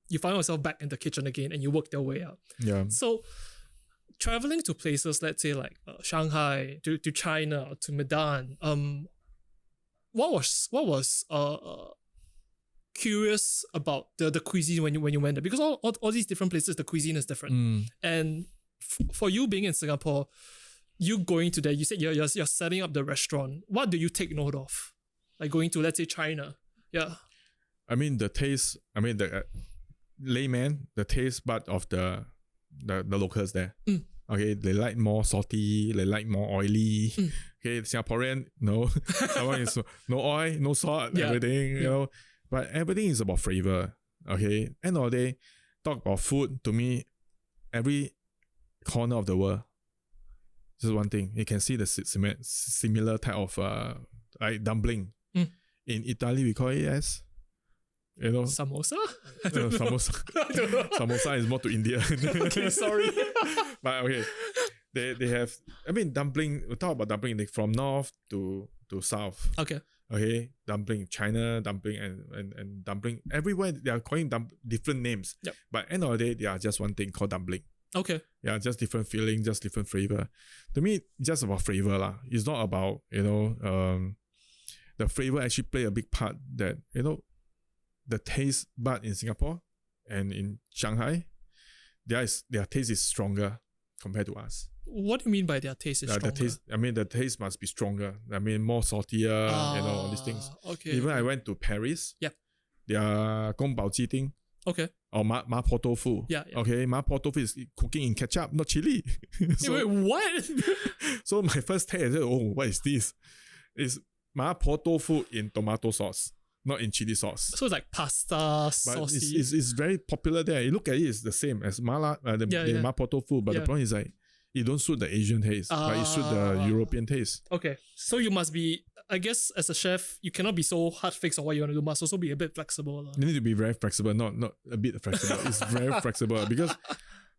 you find yourself back in the kitchen again and you work your way up. Yeah. So traveling to places, let's say like Shanghai, to China, to Medan, what was curious about the cuisine when you went there? Because all these different places, the cuisine is different. And for you being in Singapore, you going to there, you said you're setting up the restaurant. What do you take note of? Like going to, let's say, China. Yeah. I mean, the taste, the layman, the taste bud of the locals there. Okay, they like more salty, they like more oily. Okay, Singaporean, no. Someone is no oil, no salt, everything, But everything is about flavor. Okay, end of the day, talk about food, to me, every corner of the world, this is one thing. You can see the similar type of like dumpling. In Italy, we call it as samosa? Samosa. Samosa is more to India. Okay, sorry. But okay, they have, dumpling, we talk about dumpling from north to south. Okay, dumpling, China, dumpling and dumpling. Everywhere they are calling different names. Yep. But end of the day, they are just one thing called dumpling. Okay. Yeah, just different feeling, just different flavor. To me, just about flavor lah. It's not about, the flavor actually play a big part that, the taste bud in Singapore and in Shanghai, their taste is stronger compared to us. What do you mean by their taste is stronger? The taste must be stronger. More saltier, all these things. Okay. Even I went to Paris. Yeah. Their Gong Bao Ji Ting. Okay. Or Ma Po Tofu. Yeah. Okay. Ma Po Tofu is cooking in ketchup, not chili. Wait, what? So my first taste, I said, what is this? It's Ma Po Tofu in tomato sauce, not in chili sauce. So it's like pasta, saucy. It's very popular there. You look at it, it's the same as Ma Po Tofu, but the problem is like, it don't suit the Asian taste, but it suit the European taste. Okay. So you must be, I guess, as a chef, you cannot be so hard fixed on what you want to do. You must also be a bit flexible. You need to be very flexible, not a bit flexible. It's very flexible because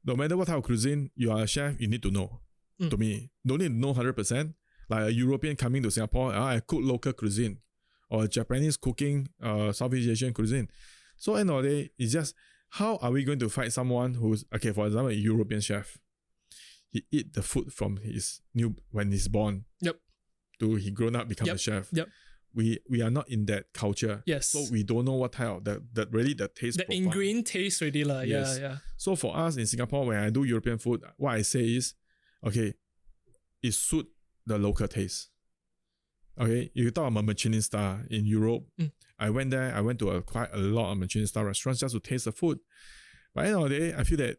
no matter what type of cuisine you are a chef, you need to know. To me, don't need to know 100%. Like a European coming to Singapore, I cook local cuisine, or a Japanese cooking Southeast Asian cuisine. So end of the day, it's just how are we going to fight someone who's, okay, for example, a European chef. He eat the food from when he's born. Yep. To he grown up become a chef. Yep. we are not in that culture. Yes. So we don't know what type of the taste the profile. ingrained taste really lah. Yes. Yeah. So for us in Singapore, when I do European food, what I say is, okay, it suit the local taste. Okay, if you talk about Michelin star in Europe, I went there. I went to quite a lot of Michelin star restaurants just to taste the food. But at the end of the day, I feel that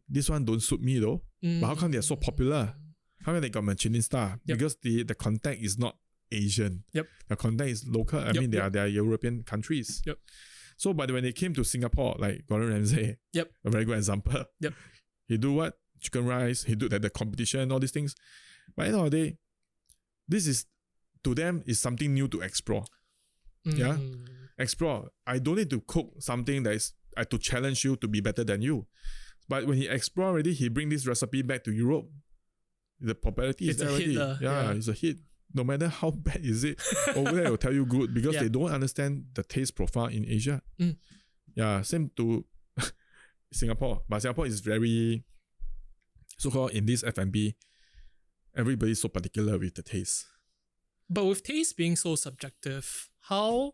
this one don't suit me though. But how come they are so popular? How come they got Michelin star? Yep. Because the contact is not Asian. Yep. The contact is local. I mean, they are European countries. Yep. So, but when they came to Singapore, like Gordon Ramsay, Yep. a very good example. Yep. He do what? Chicken rice. He do the competition, all these things. But at the end of the day, this is, to them, is something new to explore. Yeah? Explore. I don't need to cook something that is to challenge you to be better than you. But when he explore already, he bring this recipe back to Europe. The popularity is there already. Yeah, it's a hit. No matter how bad is it, over there will tell you good because they don't understand the taste profile in Asia. Yeah, same to Singapore. But Singapore is very, so-called in this F&B, everybody's so particular with the taste. But with taste being so subjective, how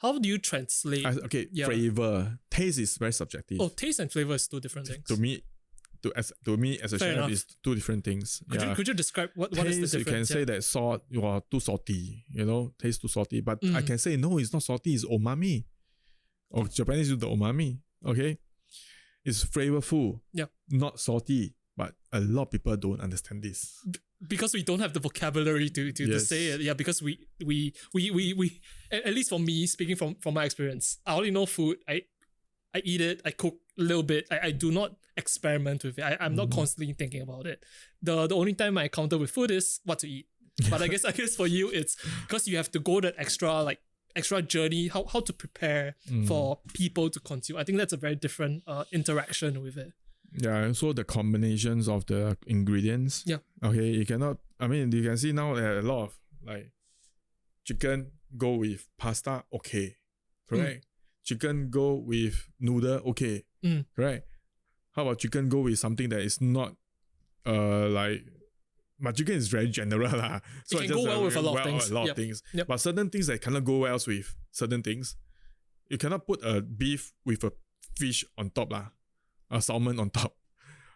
do you translate? Flavor. Taste is very subjective. Oh, taste and flavor is two different things. To me, as a Fair chef, enough. is two different things. Could you describe what is the taste, difference? you can say that salt, you are too salty, taste too salty. But I can say, no, it's not salty, it's umami. Or Japanese use the umami, okay? It's flavorful, not salty. But a lot of people don't understand this. Because we don't have the vocabulary to say it. Yeah, because we at least for me, speaking from my experience, I only know food. I eat it, I cook a little bit. I do not experiment with it. I'm not constantly thinking about it. The only time I encounter with food is what to eat. But I guess for you it's because you have to go that extra journey, how to prepare for people to consume. I think that's a very different interaction with it. Yeah, and so the combinations of the ingredients. Yeah. Okay, you cannot, you can see now there are a lot of like chicken go with pasta, okay. Correct? Chicken go with noodle, okay. Correct? How about chicken go with something that is not but chicken is very general lah. So it can go well with a lot of things. Of things. Yep. But certain things that cannot go well with certain things. You cannot put a beef with a fish on top lah. A salmon on top.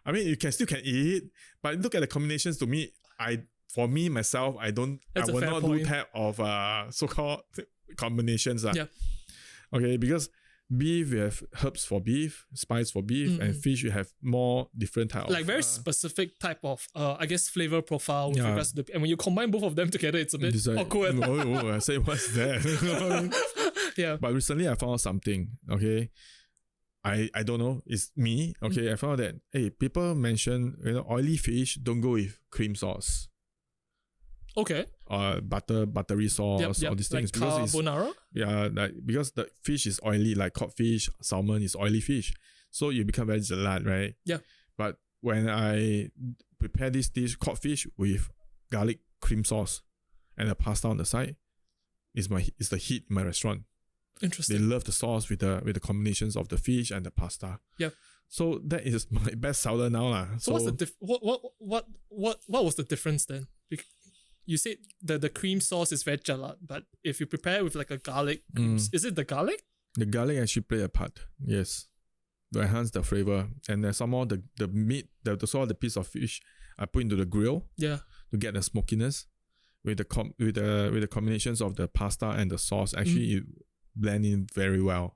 You still can eat, but look at the combinations. To me, for me myself, I will not do type of so-called combinations. Yeah. Okay, because beef, we have herbs for beef, spice for beef, and fish, we have more different type of very specific type of flavor profile with regards to and when you combine both of them together, it's a bit awkward. I say, what's that? Yeah. But recently I found something, okay. I don't know, it's me. Okay, I found that people mention oily fish don't go with cream sauce. Okay. Buttery sauce, all these things. Like carbonara? Because the fish is oily, like cod fish, salmon is oily fish. So you become very gelat, right? Yeah. But when I prepare this dish, cod fish with garlic cream sauce and a pasta on the side, it's the hit in my restaurant. Interesting. They love the sauce with the combinations of the fish and the pasta. Yeah. So that is my best seller now lah. So what's the what was the difference then? You said the cream sauce is very gelat, but if you prepare with like a garlic, is it the garlic? The garlic actually play a part. Yes, to enhance the flavor, and then some more the meat, the piece of fish, I put into the grill. Yeah. To get the smokiness, with the combinations of the pasta and the sauce, actually it blend in very well.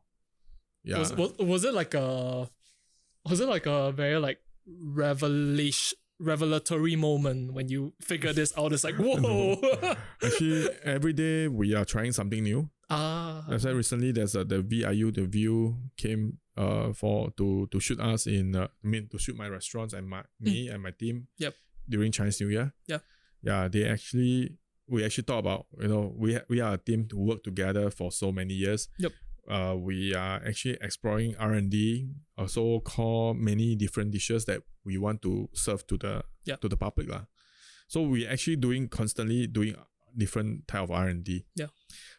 Yeah. Was it like a very like revelatory moment when you figure this out? It's like, whoa. No. Actually, every day we are trying something new. That's why recently there's the View came to shoot us to shoot my restaurants and me and my team. Yep. During Chinese New Year. Yeah. Yeah, we actually thought about, we are a team to work together for so many years. Yep. We are actually exploring R&D, also call many different dishes that we want to serve to the public lah. So we actually constantly doing different type of R&D. Yeah.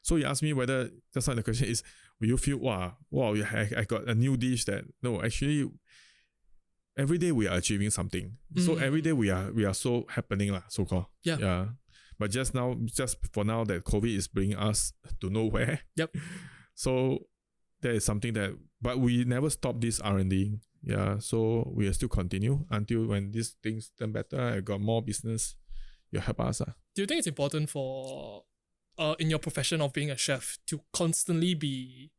So you asked me whether, that's not the question is, will you feel, wow, I got a new dish that, no, actually, every day we are achieving something. So every day we are so happening lah, so called. Yeah. Yeah. But just for now that COVID is bringing us to nowhere. Yep. So that is something that, but we never stop this R&D. Yeah. So we will still continue until when these things turn better, I got more business, you help us. Do you think it's important for, in your profession of being a chef, to constantly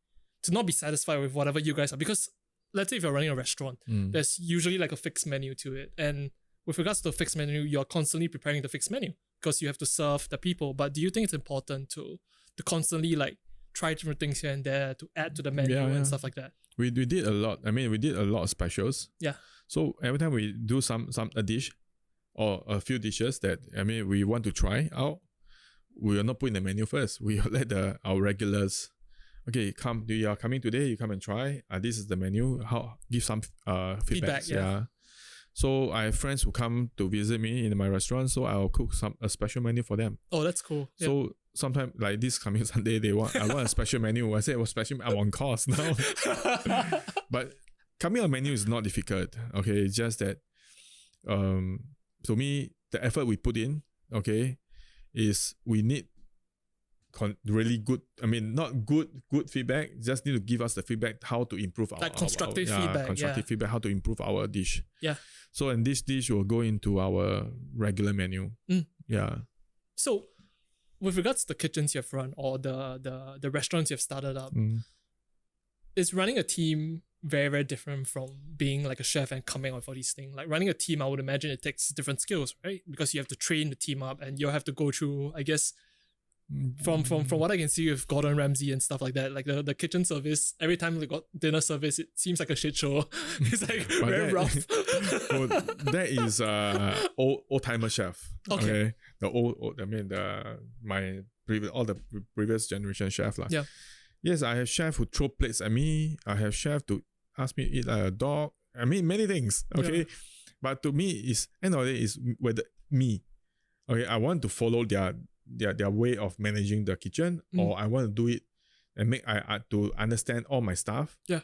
to not be satisfied with whatever you guys are? Because let's say if you're running a restaurant, there's usually like a fixed menu to it. And with regards to the fixed menu, you're constantly preparing the fixed menu because you have to serve the people. But do you think it's important to constantly like try different things here and there to add to the menu and stuff like that? We did a lot. I mean, we did a lot of specials. Yeah. So every time we do a dish or a few dishes that, I mean, we want to try out, we will not put in the menu first. We will let our regulars, okay, you are coming today, you come and try. This is the menu. Give some feedback. Yeah. So I have friends who come to visit me in my restaurant, so I'll cook a special menu for them. Oh, that's cool. Yeah. So sometimes like this coming Sunday, I want a special menu. I said, well, special, I want course now. But coming on menu is not difficult. Okay, it's just that to me, the effort we put in, okay, is we need really good, I mean, not good feedback, just need to give us the feedback how to improve like constructive feedback. Constructive feedback, how to improve our dish. Yeah. So, and this dish will go into our regular menu. Yeah. So, with regards to the kitchens you've run or the restaurants you've started up, is running a team very, very different from being like a chef and coming up with all these things? Like running a team, I would imagine it takes different skills, right? Because you have to train the team up and you'll have to go through, I guess, from what I can see with Gordon Ramsay and stuff like that, like the kitchen service, every time they got dinner service, it seems like a shit show. It's like very rough. Well, that is old timer chef. Okay. The old I mean all the previous generation chef lah. Yeah. Yes, I have chef who throw plates at me. I have chef to ask me to eat like a dog. I mean many things. Okay. Yeah. But to me is end of the day is whether me. Okay, I want to follow their way of managing the kitchen, or I want to do it and make I to understand all my stuff. Yeah.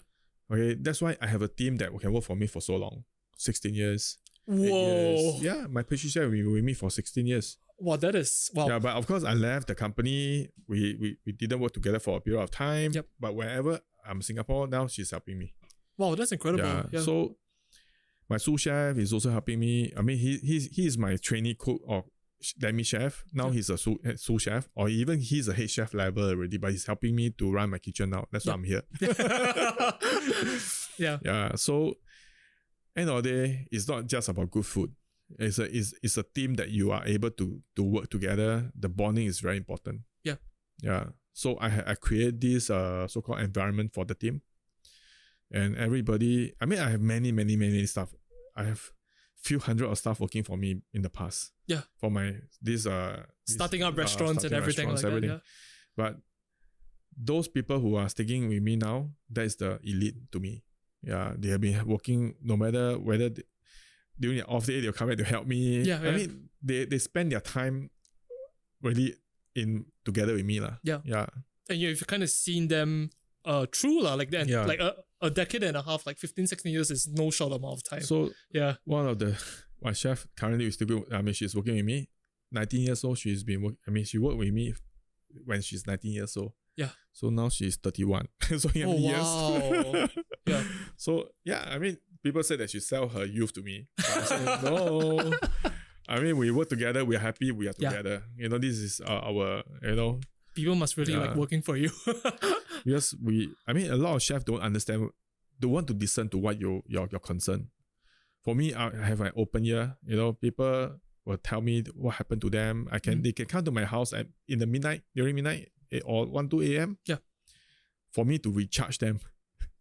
Okay, that's why I have a team that can work for me for so long, 16 years. Whoa. 8 years. Yeah, my pastry chef we were with me for 16 years. Wow, that is wow. Yeah, but of course I left the company. We didn't work together for a period of time. Yep. But whenever I'm in Singapore now, she's helping me. Wow, that's incredible. Yeah. So my sous chef is also helping me. I mean, he is my trainee cook or demi chef. Now he's a sous chef, or even he's a head chef level already, but he's helping me to run my kitchen now. That's why I'm here. Yeah. Yeah. So end of the day, it's not just about good food. It's a team that you are able to work together. The bonding is very important. Yeah. Yeah. So I create this so-called environment for the team. And everybody, I mean, I have many staff. I have few hundred of staff working for me in the past. Yeah. For starting up restaurants and everything like that. Yeah. But those people who are sticking with me now, that is the elite to me. Yeah. They have been working no matter whether during the off day they'll come back to help me. Yeah. I mean, they spend their time really together with me. Yeah. Yeah. And you've kind of seen them through like that. Yeah. Like a decade and a half, like 15, 16 years is no short amount of time. So yeah, one of my chef currently is still, she's working with me, 19 years old. She's been working, she worked with me when she's 19 years old. Yeah. So now she's 31. So wow. Years. Yeah. So yeah, I mean, people say that she sell her youth to me. I said, no. I mean, we work together, we are happy, we are together. You know, this is our, people must really like working for you. Because a lot of chefs don't want to listen to what your concern. For me, I have an open ear. People will tell me what happened to them. They can come to my house during midnight or 1, 2 a.m. Yeah. For me to recharge them.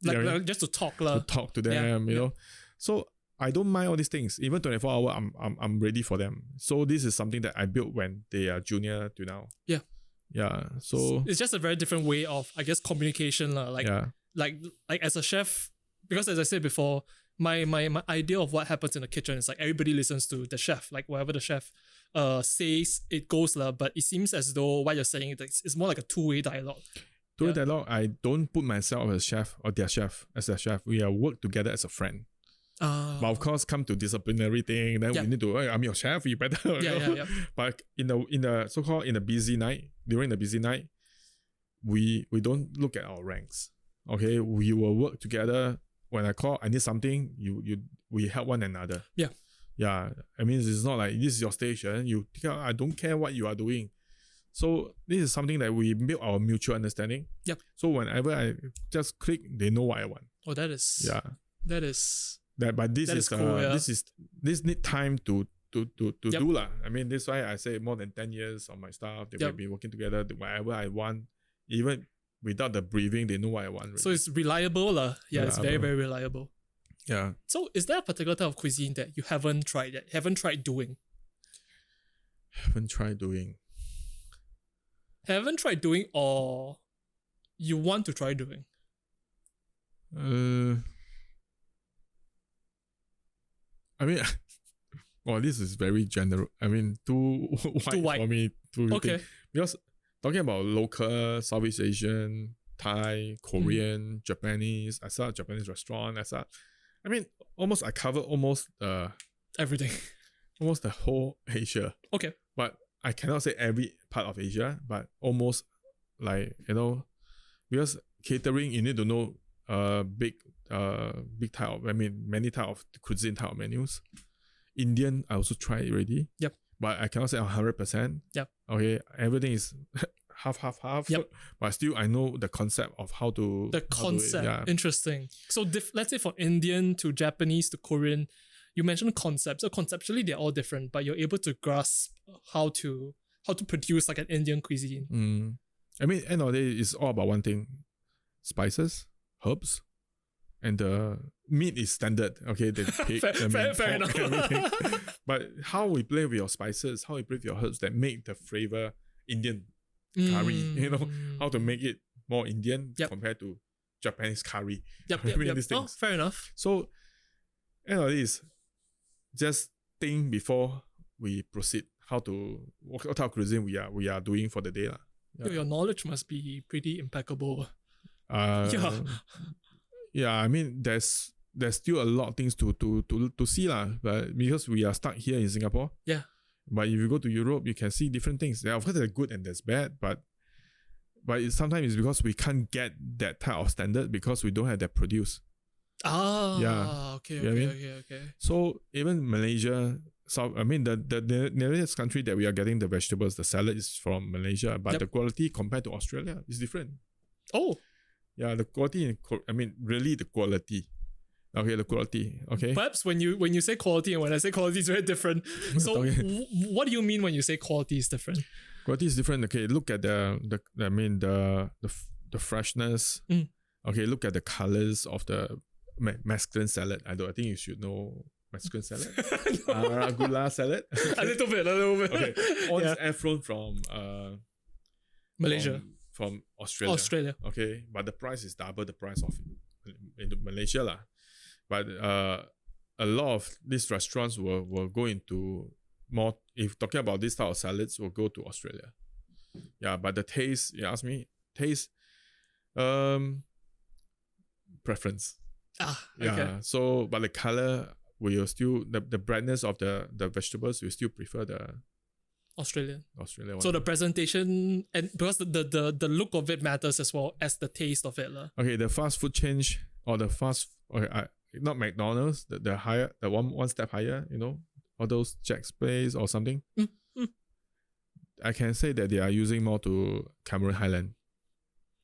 Like just to talk. To talk to them, you know. So I don't mind all these things. Even 24 hours, I'm ready for them. So this is something that I built when they are junior to now. Yeah. Yeah, so it's just a very different way of, I guess, communication. Like as a chef, because as I said before, my idea of what happens in the kitchen is like everybody listens to the chef. Like whatever the chef says, it goes. But it seems as though what you're saying is more like a two-way dialogue. Two-way dialogue, I don't put myself as a chef or their chef as a chef. We work together as a friend. But of course, come to disciplinary thing, then we need to. I'm your chef. You better. But in the so-called in a busy night, during the busy night, we don't look at our ranks. Okay, we will work together. When I call, I need something. We help one another. Yeah. I mean, it's not like this is your station. I don't care what you are doing. So this is something that we build our mutual understanding. So whenever I just click, they know what I want. Oh, that is. But this is cool, this need time to do lah. I mean, that's why I say more than 10 years of my staff. They will be working together. Whatever I want, even without the briefing, they know what I want. Really. So it's reliable lah. Yeah, it's very, very reliable. Yeah. So is there a particular type of cuisine that you haven't tried yet? Haven't tried doing? Haven't tried doing, or you want to try doing? I mean, well, this is very general. I mean, too wide for me to think. Because talking about local, Southeast Asian, Thai, Korean, Japanese, I saw a Japanese restaurant. I mean, I cover almost everything. Almost the whole Asia. Okay. But I cannot say every part of Asia, but almost like, because catering, you need to know big type of, many type of cuisine type of menus. Indian, I also tried already. But I cannot say 100%. Okay, everything is half. But still, I know the concept of how to. The concept, interesting. So let's say for Indian to Japanese to Korean, you mentioned concepts. So conceptually, they're all different, but you're able to grasp how to produce like an Indian cuisine. I mean, end of the day, it's all about one thing: spices, herbs, and the meat is standard. Okay, the pig, fair enough. But how we play with your spices, how we play with your herbs that make the flavor Indian curry. How to make it more Indian compared to Japanese curry. These things. Oh, fair enough. So, end of this, just think before we proceed. What type of cuisine we are doing for the day lah. Your knowledge must be pretty impeccable. Yeah, I mean, there's still a lot of things to see lah. But because we are stuck here in Singapore. But if you go to Europe, you can see different things. Of course, there's good and there's bad. But sometimes it's because we can't get that type of standard because we don't have that produce. Okay. So even Malaysia, the nearest country that we are getting the vegetables, the salad is from Malaysia, but the quality compared to Australia is different. Oh. Yeah, the quality, really the quality. Okay, the quality. Okay. Perhaps when you say quality and when I say quality is very different. So what do you mean when you say quality is different? Quality is different. Okay, look at the freshness. Okay, look at the colors of the Mexican salad. I think you should know Mexican salad. Arugula salad. A little bit. Okay. All this airflown from Malaysia. From Australia. Okay. But the price is double the price of in Malaysia lah. But a lot of these restaurants will go into more, if talking about this type of salads, will go to Australia. Yeah, but the taste, you ask me, preference. Okay. So, but the color, we will still, the brightness of the vegetables, we still prefer the Australian one. So the presentation, and because the look of it matters as well as the taste of it. Okay, the fast food change, or the not McDonald's, the higher, the one step higher, all those Jack's Place or something. I can say that they are using more to Cameron Highland.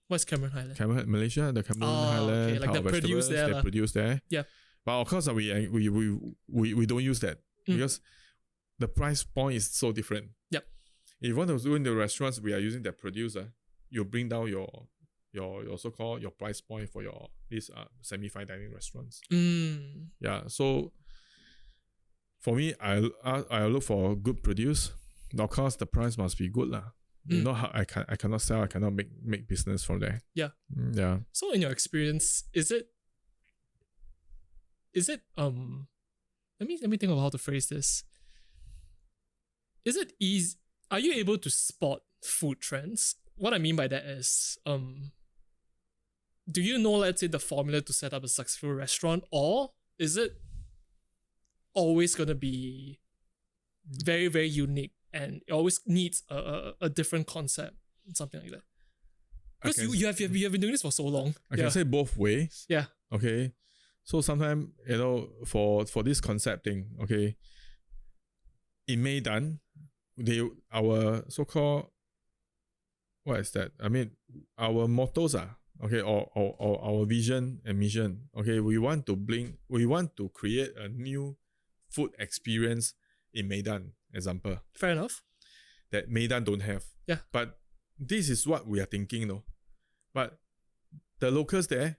What's Cameron Highland? Malaysia, the Cameron Highland. Okay. Like they produce there. They produce there. Yeah. But of course, we don't use that because the price point is so different. Yep. If you want to do in the restaurants, we are using that producer. You bring down your so-called your price point for these semi-fine dining restaurants. Yeah. So for me, I look for good produce. Of course, the price must be good lah. I cannot sell. I cannot make business from there. Yeah. Yeah. So in your experience, is it let me think of how to phrase this. Is it easy? Are you able to spot food trends? What I mean by that is, do you know, let's say, the formula to set up a successful restaurant, or is it always going to be very, very unique, and it always needs a different concept, something like that. Because you have been doing this for so long. I can say both ways. Yeah. Okay. So sometimes, for this concept thing, okay, in Meidan, our so-called, what is that? I mean, our mottos are, okay, or our vision and mission, okay, we want to create a new food experience in Meidan, example. Fair enough. That Meidan don't have. Yeah. But this is what we are thinking, no? But the locals there,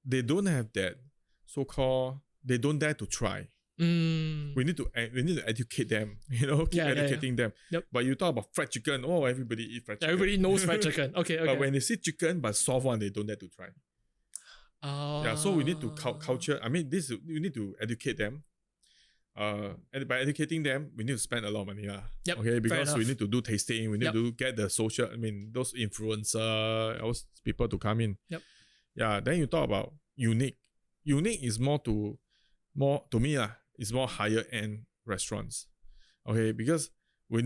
they don't have that so-called, they don't dare to try. We need to educate them, keep educating them. Yep. But you talk about fried chicken, everybody eat fried chicken. Everybody knows fried chicken. Okay. But when they see chicken but soft one, they don't dare to try. So we need to culture. I mean, we need to educate them. And by educating them, we need to spend a lot of money. Yep, okay, because we need to do tasting, we need to get the social, those influencers, those people to come in. Yep. Yeah, then you talk about unique. Unique is more to me, it's more higher end restaurants. Okay, because we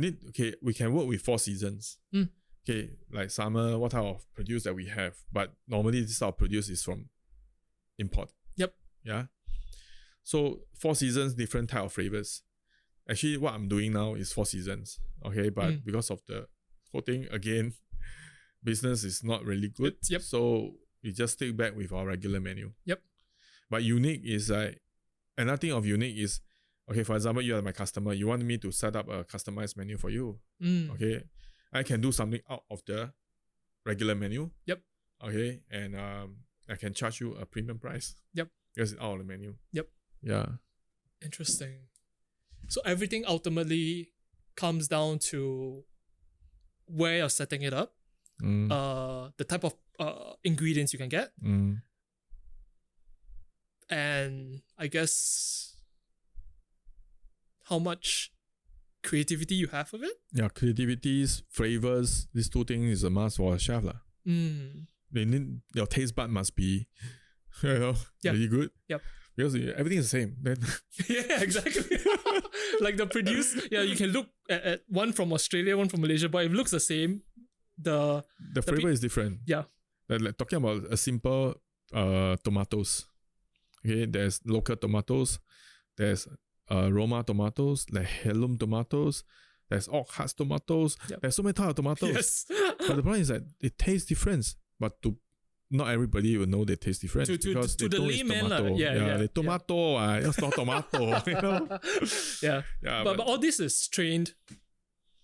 can work with 4 seasons. Okay, like summer, what type of produce that we have. But normally this type of produce is from import. Yep. Yeah. So 4 seasons, different type of flavors. Actually, what I'm doing now is 4 seasons. Okay, but because of the whole thing, again, business is not really good. Yep. So we just stick back with our regular menu. Yep. But unique is like, another thing of unique is, okay, for example, you are my customer. You want me to set up a customized menu for you. Okay, I can do something out of the regular menu. Yep. Okay, and I can charge you a premium price. Yep. Because it's out of the menu. Yep. Yeah. Interesting. So everything ultimately comes down to where you're setting it up, the type of ingredients you can get, and I guess how much creativity you have of it. Yeah, creativities, flavors, these 2 things is a must for a chef. They need, your taste bud must be, really good. Yep. Because everything is the same. Then yeah, exactly. Like the produce, you can look at one from Australia, one from Malaysia, but if it looks the same, the flavor is different. Yeah. Like talking about a simple tomatoes. Okay, there's local tomatoes, there's Roma tomatoes, like heirloom tomatoes, there's Oxheart tomatoes. There's so many types of tomatoes. Yes. But the problem is that it tastes different. But not everybody will know they taste different because to they the know it's layman, tomato. the tomato, it's not tomato. Yeah. But all this is trained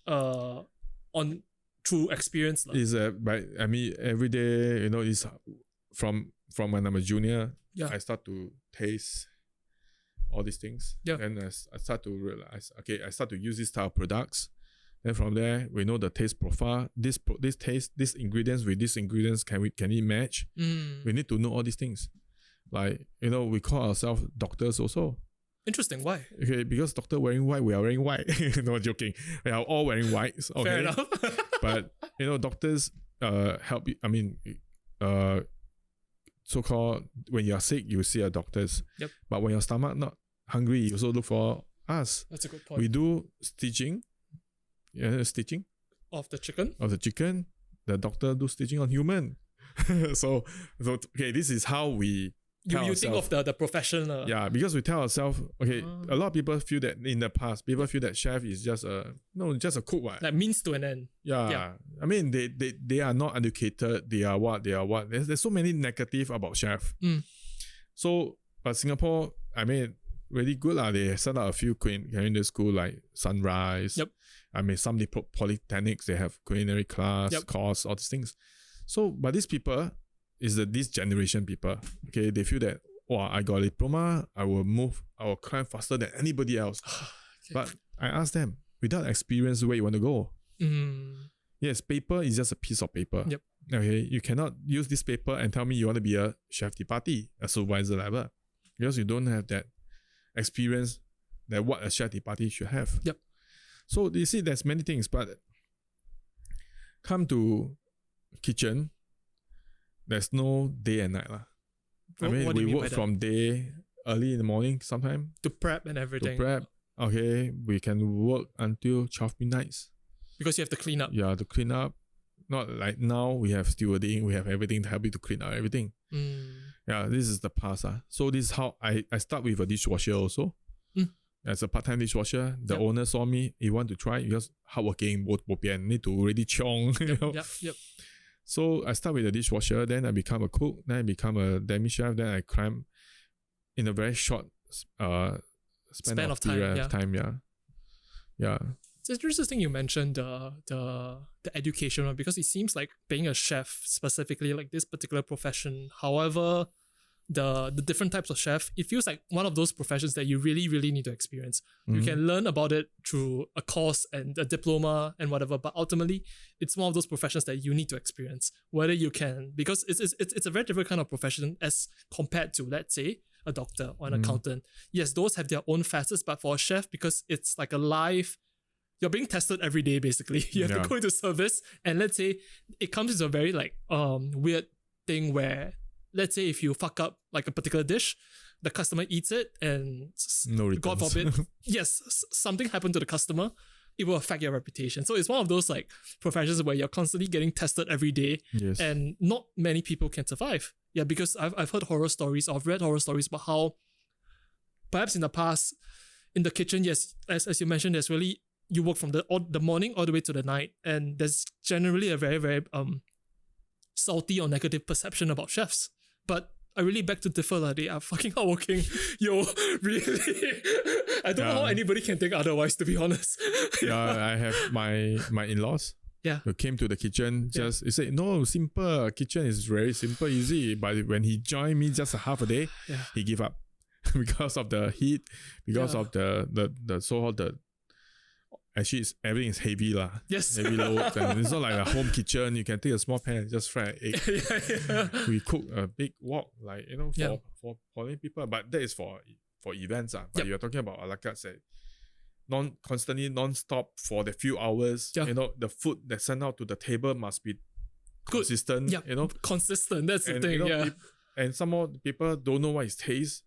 on through experience. Is every day, is from when I'm a junior, I start to taste all these things. Yeah. And I start to realize, okay, I start to use this type of products. Then from there, we know the taste profile. This ingredients with these ingredients, can it match? We need to know all these things. Like, we call ourselves doctors also. Interesting. Why? Okay, because doctor wearing white, we are wearing white. No, joking. We are all wearing white. Okay? Fair enough. But, doctors help you. So-called, when you are sick, you see a doctors. Yep. But when your stomach not hungry, you also look for us. That's a good point. We do stitching. Yeah, stitching of the chicken. The doctor do stitching on human. so okay, this is how we you think of the profession. Yeah, because we tell ourselves, okay, a lot of people feel that in the past, people feel that chef is just a cook. Like means to an end. Yeah. I mean, they are not educated. They are what. There's so many negative about chef. So, but Singapore, I mean, really good. They set up a few culinary school like Sunrise. Yep. I mean, some polytechnics, they have culinary class, course, all these things. So, but these people is this generation people. Okay, they feel that, I got a diploma, I will climb faster than anybody else. Okay. But I ask them, without experience, where you want to go? Yes, paper is just a piece of paper. Yep. Okay, you cannot use this paper and tell me you want to be a chef de partie, a supervisor level, because you don't have that experience that what a chef de partie should have. Yep. So you see, there's many things, but come to kitchen, there's no day and night. I mean, we work from day early in the morning sometime. To prep and everything. To prep. Okay, we can work until 12 midnight. Because you have to clean up. Yeah, to clean up. Not like now we have stewarding, we have everything to help you to clean up everything. Yeah, this is the past. So this is how I start with a dishwasher also. As a part-time dishwasher, the owner saw me, he want to try because hardworking, need to really chiong. You know? Yep. So I start with the dishwasher, then I become a cook, then I become a demi-chef, then I climb in a very short span of time. Yeah. It's interesting you mentioned the education one, because it seems like being a chef, specifically like this particular profession, however the different types of chef, it feels like one of those professions that you really, really need to experience. You can learn about it through a course and a diploma and whatever, but ultimately it's one of those professions that you need to experience. Whether you can, because it's a very different kind of profession as compared to, let's say, a doctor or an accountant. Yes, those have their own facets, but for a chef, because it's like a live, you're being tested every day basically. You have to go into service, and let's say it comes into a very like weird thing where, let's say if you fuck up like a particular dish, the customer eats it and God forbid, yes, something happened to the customer, it will affect your reputation. So it's one of those like professions where you're constantly getting tested every day, and not many people can survive. Yeah, because I've heard horror stories, I've read horror stories about how perhaps in the past, in the kitchen, yes, as you mentioned, there's really, you work from the morning all the way to the night, and there's generally a very, very salty or negative perception about chefs. But I really beg to differ. They are fucking hardworking. Yo, really. I don't know how anybody can think otherwise, to be honest. I have my in-laws. Who came to the kitchen. He said, no, simple. Kitchen is very simple, easy. But when he joined me just a half a day, he gave up because of the heat, because of the so-called actually, everything is heavy lah. Yes. Heavy load. And it's not like a home kitchen. You can take a small pan and just fry an egg. We cook a big wok, like, for many people. But that is for events. But you're talking about a la carte set. Constantly, non-stop for the few hours. The food that's sent out to the table must be consistent. Consistent. That's the thing. And some more people don't know what is taste.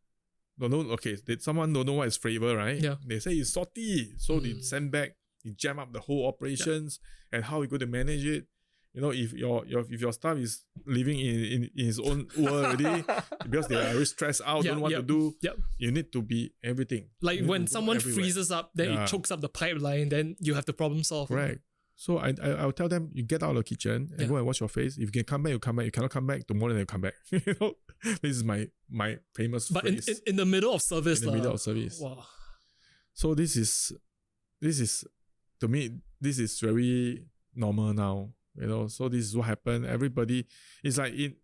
Someone don't know what is flavor, right? They say it's salty, so they send back. You jam up the whole operations and how you going to manage it. If your staff is living in his own world already because they are very stressed out, don't know what to do. You need to be everything. Like when someone freezes up, then it chokes up the pipeline, then you have to problem solve. Right. So I'll tell them, you get out of the kitchen and go and wash your face. If you can come back, you come back. You cannot come back, tomorrow then you come back. This is my famous phrase. But in the middle of service. Wow. So this is to me, this is very normal now. So this is what happened. Everybody, it's like in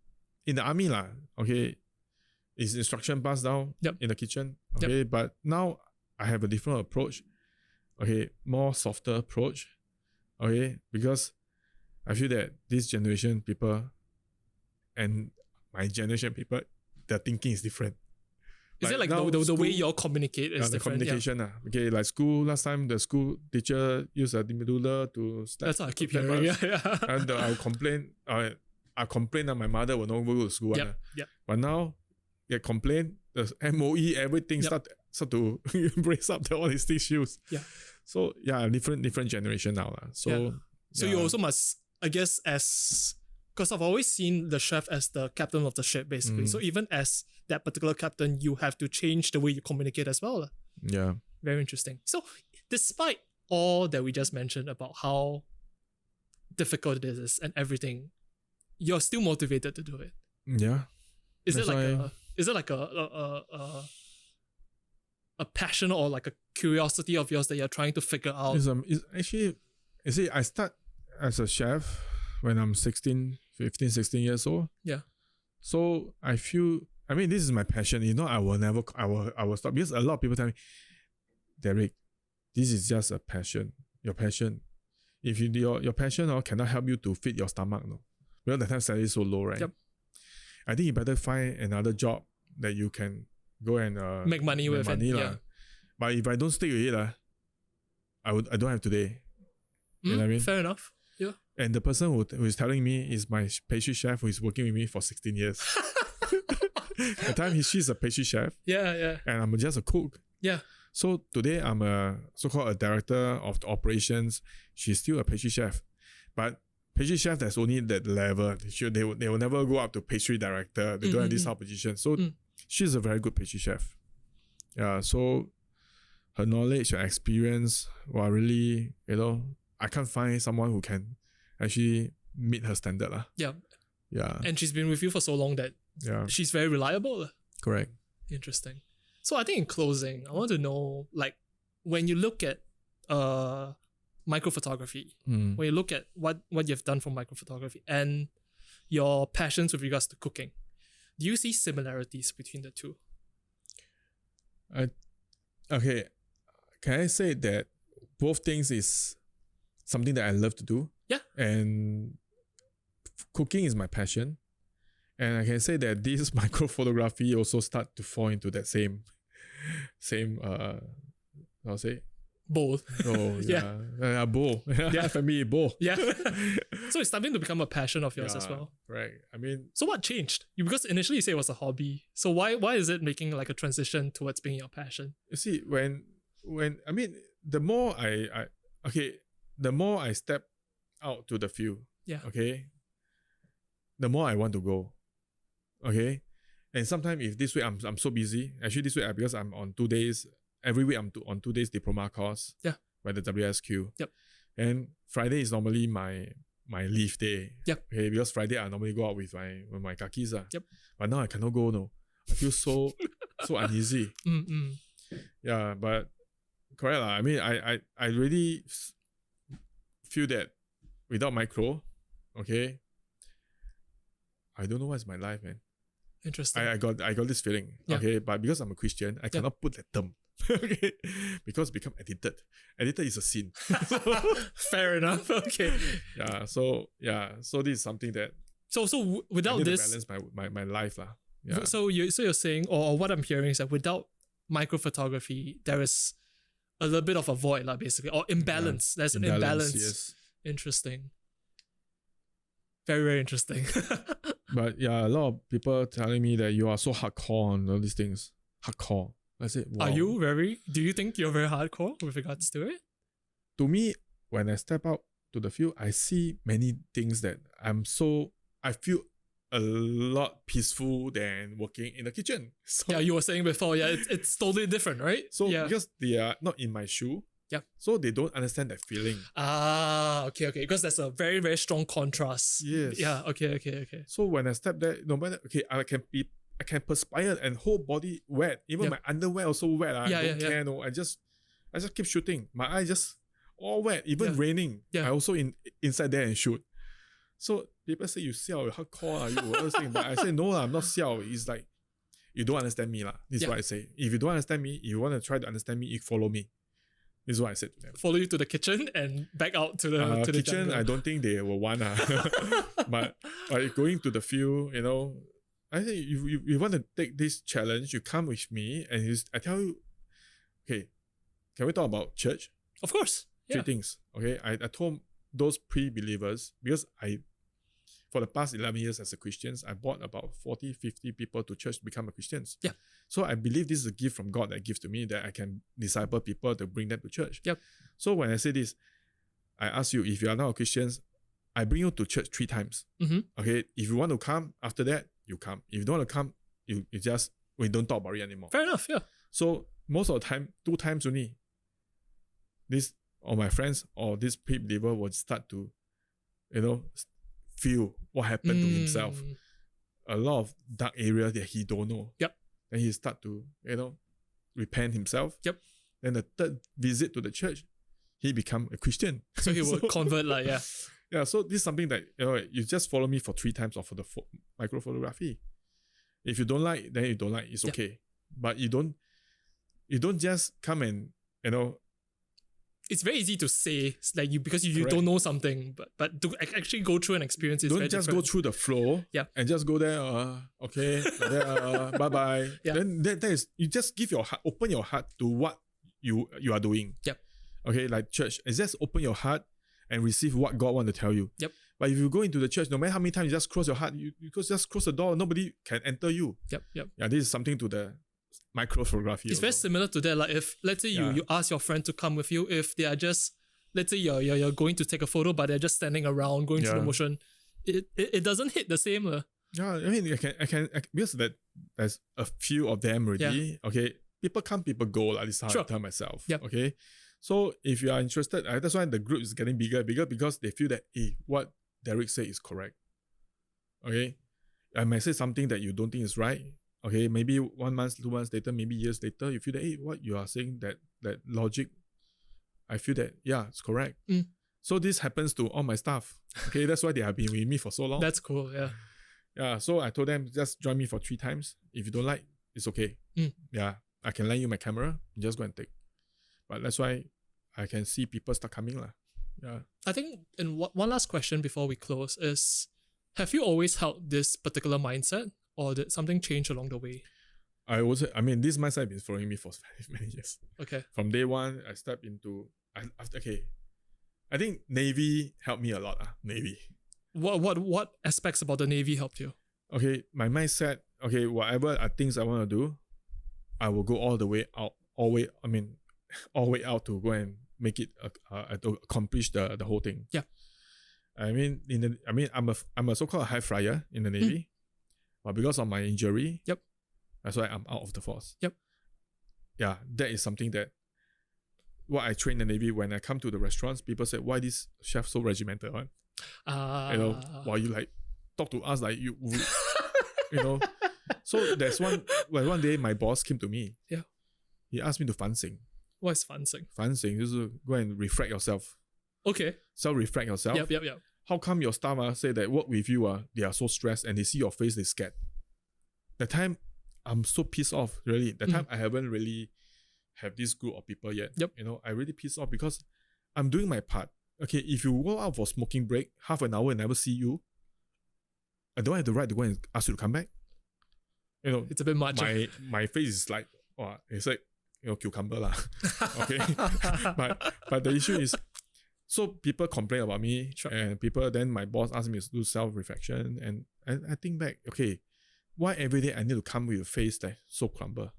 the army lah. Okay, it's instruction passed down in the kitchen. Okay, but now I have a different approach. Okay, more softer approach. Okay, because I feel that this generation people and my generation people, their thinking is different. Is it like the way you all communicate is different? The communication. Okay, like school, last time the school teacher used a ruler to slap. That's what I keep hearing. And I'll complain. I complain that my mother will not go to school. But now, they complain, the MOE, everything start to brace up all these issues. So different generation now. So you also must, I guess, because I've always seen the chef as the captain of the ship, basically. So even as that particular captain, you have to change the way you communicate as well. Yeah. Very interesting. So despite all that we just mentioned about how difficult it is and everything, you're still motivated to do it. Yeah. Is it like a passion or like a curiosity of yours that you're trying to figure out? It's actually, you see, I start as a chef when I'm 15, 16 years old. Yeah. So I feel, this is my passion. I will stop. Because a lot of people tell me, Derek, this is just a passion. Your passion. If your passion cannot help you to feed your stomach, no. Because the time salary is so low, right? Yep. I think you better find another job that you can go and make money with. But if I don't stick with it, I don't have today. You know what I mean? Fair enough. Yeah. And the person who is telling me is my pastry chef who is working with me for 16 years. the time she's a pastry chef. Yeah. And I'm just a cook. Yeah. So today I'm a so-called a director of the operations. She's still a pastry chef. But pastry chef, there's only that level. They will never go up to pastry director. They don't have this type of position. So she's a very good pastry chef. Yeah, so her knowledge, her experience, well, really, I can't find someone who can actually meet her standard. Yeah. Yeah. And she's been with you for so long that she's very reliable. Correct. Interesting. So I think in closing, I want to know, like, when you look at microphotography, when you look at what you've done for microphotography and your passions with regards to cooking, do you see similarities between the two? Okay. Can I say that both things is something that I love to do? Yeah. And cooking is my passion. And I can say that this microphotography also start to fall into that same I'll say bowl. Oh yeah. Bowl. Yeah. For me, bowl. Yeah. So it's starting to become a passion of yours as well. Right. I mean, so what changed? Because initially you say it was a hobby. So why is it making like a transition towards being your passion? You see, when I mean, the more the more I step out to the field. Yeah. Okay. The more I want to go. Okay. And sometimes if this week I'm so busy, actually this week because I'm on 2 days, every week I'm on 2 days diploma course. Yeah. By the WSQ. Yep. And Friday is normally my leave day. Yep. Okay, because Friday I normally go out with my kakis. Yep. But now I cannot go, no. I feel so uneasy. Yeah, but correct. I mean I really feel that without micro, okay, I don't know what's my life, man. Interesting. I got this feeling. Yeah. Okay, but because I'm a Christian, I cannot put that term. Okay. Because become addicted. Addicted is a sin. Fair enough. Okay. Yeah. So this is something that so without this to balance my life. Yeah. So you're saying, or what I'm hearing is that without microphotography, there is a little bit of a void, basically, or imbalance. Yeah. There's an imbalance. Yes. Interesting. Very, very interesting. But yeah, a lot of people telling me that you are so hardcore on all these things. Hardcore. I said, wow. Are you do you think you're very hardcore with regards to it? To me, when I step out to the field, I see many things that I feel a lot peaceful than working in the kitchen. So, yeah, you were saying before, it's totally different, right? So because they are not in my shoe, so they don't understand that feeling. Okay. Because there's a very, very strong contrast. Yes. Yeah, okay. So when I step there, no matter, I can perspire and whole body wet. Even my underwear also wet. I don't care. No, I just keep shooting. My eyes just all wet. Even raining. I also inside there and shoot. So people say you siao, hardcore, you. But I say no, I'm not siao. It's like you don't understand me. This is what I say. If you don't understand me, if you want to try to understand me, you follow me. This is what I said to them. Follow you to the kitchen and back out to the kitchen. jungle. I don't think they will want. But going to the field, I think if you want to take this challenge, you come with me and I tell you, okay, can we talk about church? Of course. Three things. Okay. I told those pre-believers, because for the past 11 years as a Christian, I brought about 40, 50 people to church to become a Christians. Yeah. So I believe this is a gift from God that gives to me that I can disciple people to bring them to church. Yep. So when I say this, I ask you, if you are now a Christian, I bring you to church 3 times. Okay. If you want to come, after that, you come. If you don't want to come, we don't talk about it anymore. Fair enough, yeah. So most of the time, 2 times only, this or my friends or this pre-believer will start to, feel what happened to himself. A lot of dark areas that he don't know. Yep. And he start to, repent himself. Yep. Then the 3rd visit to the church, he become a Christian. So he will convert, Yeah, so this is something that, you just follow me for 3 times or for the micro photography. If you don't like, then you don't like. It's okay. But you don't just come and, it's very easy to say, because you don't know something, but to actually go through an experience is don't just different. go through the flow and just go there, okay, bye-bye. Yeah. Then that is, you just give your heart, open your heart to what you are doing. Yep. Okay, like church, just open your heart and receive what God want to tell you. Yep. But if you go into the church, no matter how many times you just close your heart, you just close the door, nobody can enter you. Yep. Yeah, this is something to the microphotography. It's very similar to that. Like if let's say you ask your friend to come with you, if they are just, let's say you're going to take a photo, but they're just standing around going through the motion, it doesn't hit the same. Yeah, I mean I can because there's a few of them already. Yeah. Okay. People come, people go. Like this is how I tell myself. Yep. Okay. So if you are interested, that's why the group is getting bigger because they feel that what Derek said is correct. Okay. I might say something that you don't think is right. Okay, maybe 1 month, 2 months later, maybe years later, you feel that what you are saying, that logic, I feel that it's correct. So this happens to all my staff. Okay, that's why they have been with me for so long. That's cool, yeah. Yeah, so I told them, just join me for 3 times. If you don't like, it's okay. Yeah, I can lend you my camera, you just go and take. But that's why I can see people start coming. Yeah. I think, and one last question before we close is, have you always held this particular mindset, or did something change along the way? This mindset has been following me for many years. Okay. From day one, I stepped into, I think Navy helped me a lot. Navy. What aspects about the Navy helped you? Okay, my mindset, whatever are things I want to do, I will go all the way out, all the way out to go and make it, to accomplish the whole thing. Yeah. I'm a so-called high flyer in the Navy, but because of my injury, that's why I'm out of the force. Yep. Yeah, that is something that what I train in the Navy. When I come to the restaurants, people say, "Why this chef so regimented?" One, while you like talk to us like you, So there's one day my boss came to me. Yeah. He asked me to fansing. What is fansing? Fansing is to go and refract yourself. Okay. Self-refract yourself. Yep. How come your staff say that work with you they are so stressed and they see your face, they scared? The time I'm so pissed off, really. The time I haven't really have this group of people yet. Yep. I really pissed off because I'm doing my part. Okay, if you go out for smoking break, half an hour and never see you, I don't have the right to go and ask you to come back. It's a bit much. My face is like, it's like, cucumber lah. Okay. but the issue is, so people complain about me, and then my boss asked me to do self-reflection, and I think back, okay, why every day I need to come with a face that so crumble?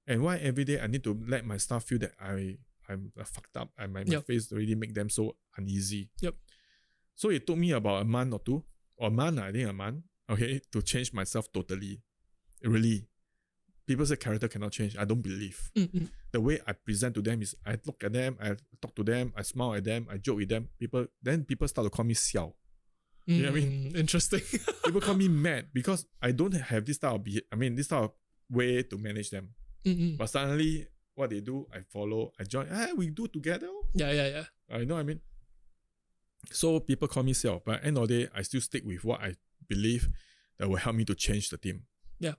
And why every day I need to let my staff feel that I'm fucked up and my face already make them so uneasy? Yep. So it took me about a month or two, okay, to change myself totally. Really. People say character cannot change. I don't believe. The way I present to them is I look at them, I talk to them, I smile at them, I joke with them. People start to call me xiao. You know what I mean? Interesting. People call me mad because I don't have this type of this type of way to manage them. But suddenly, what they do, I follow, I join. We do together. Yeah. You know what I mean? So people call me xiao, but at the end of the day, I still stick with what I believe that will help me to change the team. Yeah.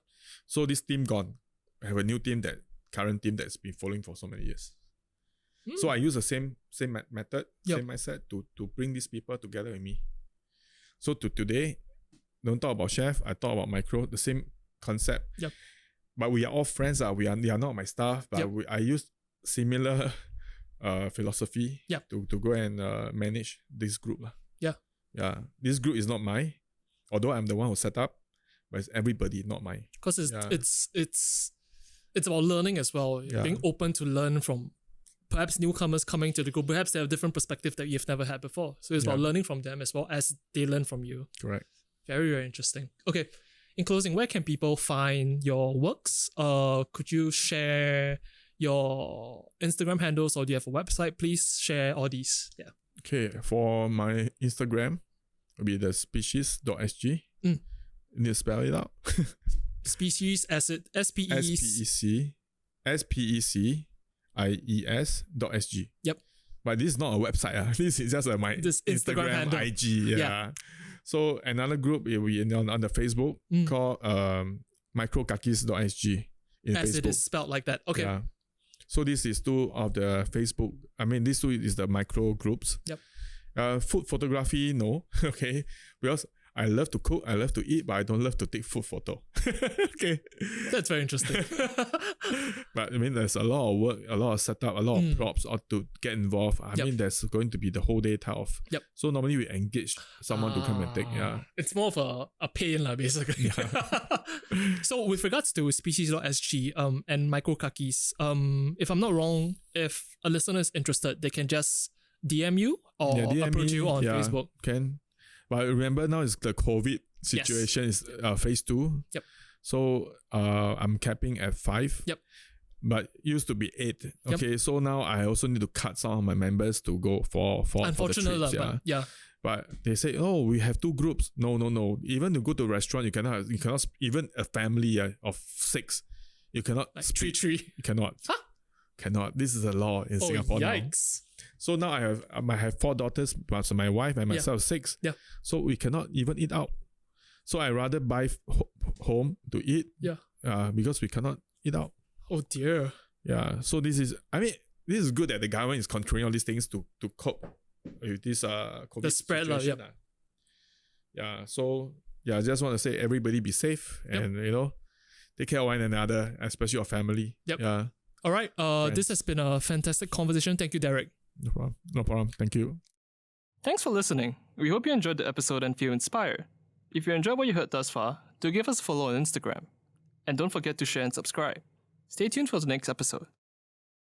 So this team gone. I have a new team, current team that's been following for so many years. So I use the same method, same mindset to bring these people together with me. So today, don't talk about chef, I talk about micro, the same concept. Yep. But we are all friends. They are not my staff, but I use similar philosophy to go and manage this group. Yeah. This group is not mine, although I'm the one who set up. But it's everybody, not mine. Because it's about learning as well. Being open to learn from perhaps newcomers coming to the group. Perhaps they have a different perspective that you've never had before. So it's about learning from them as well as they learn from you. Correct. Very, very interesting. Okay. In closing, where can people find your works? Could you share your Instagram handles, or do you have a website? Please share all these. Yeah. Okay. For my Instagram, it'll be the species.sg. You need to spell it out. Species as it SPECIES.sg. Yep. But this is not a website. This is just my Instagram handle. IG. Yeah. So another group will be on the Facebook called microkakis.sg. As Facebook. It is spelled like that. Okay. Yeah. So this is 2 of the Facebook. These 2 is the micro groups. Yep. Food photography, no. Okay. Because I love to cook, I love to eat, but I don't love to take food photo. Okay. That's very interesting. But I mean, there's a lot of work, a lot of setup, a lot of props to get involved. I mean, there's going to be the whole day type of. So normally we engage someone to come and take. Yeah. It's more of a pain, basically. Yeah. So with regards to species.sg and microkakis, if I'm not wrong, if a listener is interested, they can just DM you or DM approach you on Facebook. Can. But remember now is the COVID situation is phase 2. Yep. So I'm capping at 5. Yep. But used to be 8. Okay. So now I also need to cut some of my members to go for unfortunately, the trips, But they say, oh, we have 2 groups. No. Even to go to a restaurant, you cannot even a family of 6. You cannot like 3. You cannot. Huh? Cannot. This is a law in Singapore yikes. Now. So now I have 4 daughters, plus my wife and myself 6. Yeah. So we cannot even eat out. So I rather buy home to eat. Yeah. Because we cannot eat out. Oh dear. Yeah. So this is good that the government is controlling all these things to cope with this COVID the spread situation. Yeah. So I just want to say everybody be safe and take care of one another, especially your family. Yep. Yeah. All right. This has been a fantastic conversation. Thank you, Derek. No problem. Thank you. Thanks for listening. We hope you enjoyed the episode and feel inspired. If you enjoyed what you heard thus far, do give us a follow on Instagram. And don't forget to share and subscribe. Stay tuned for the next episode.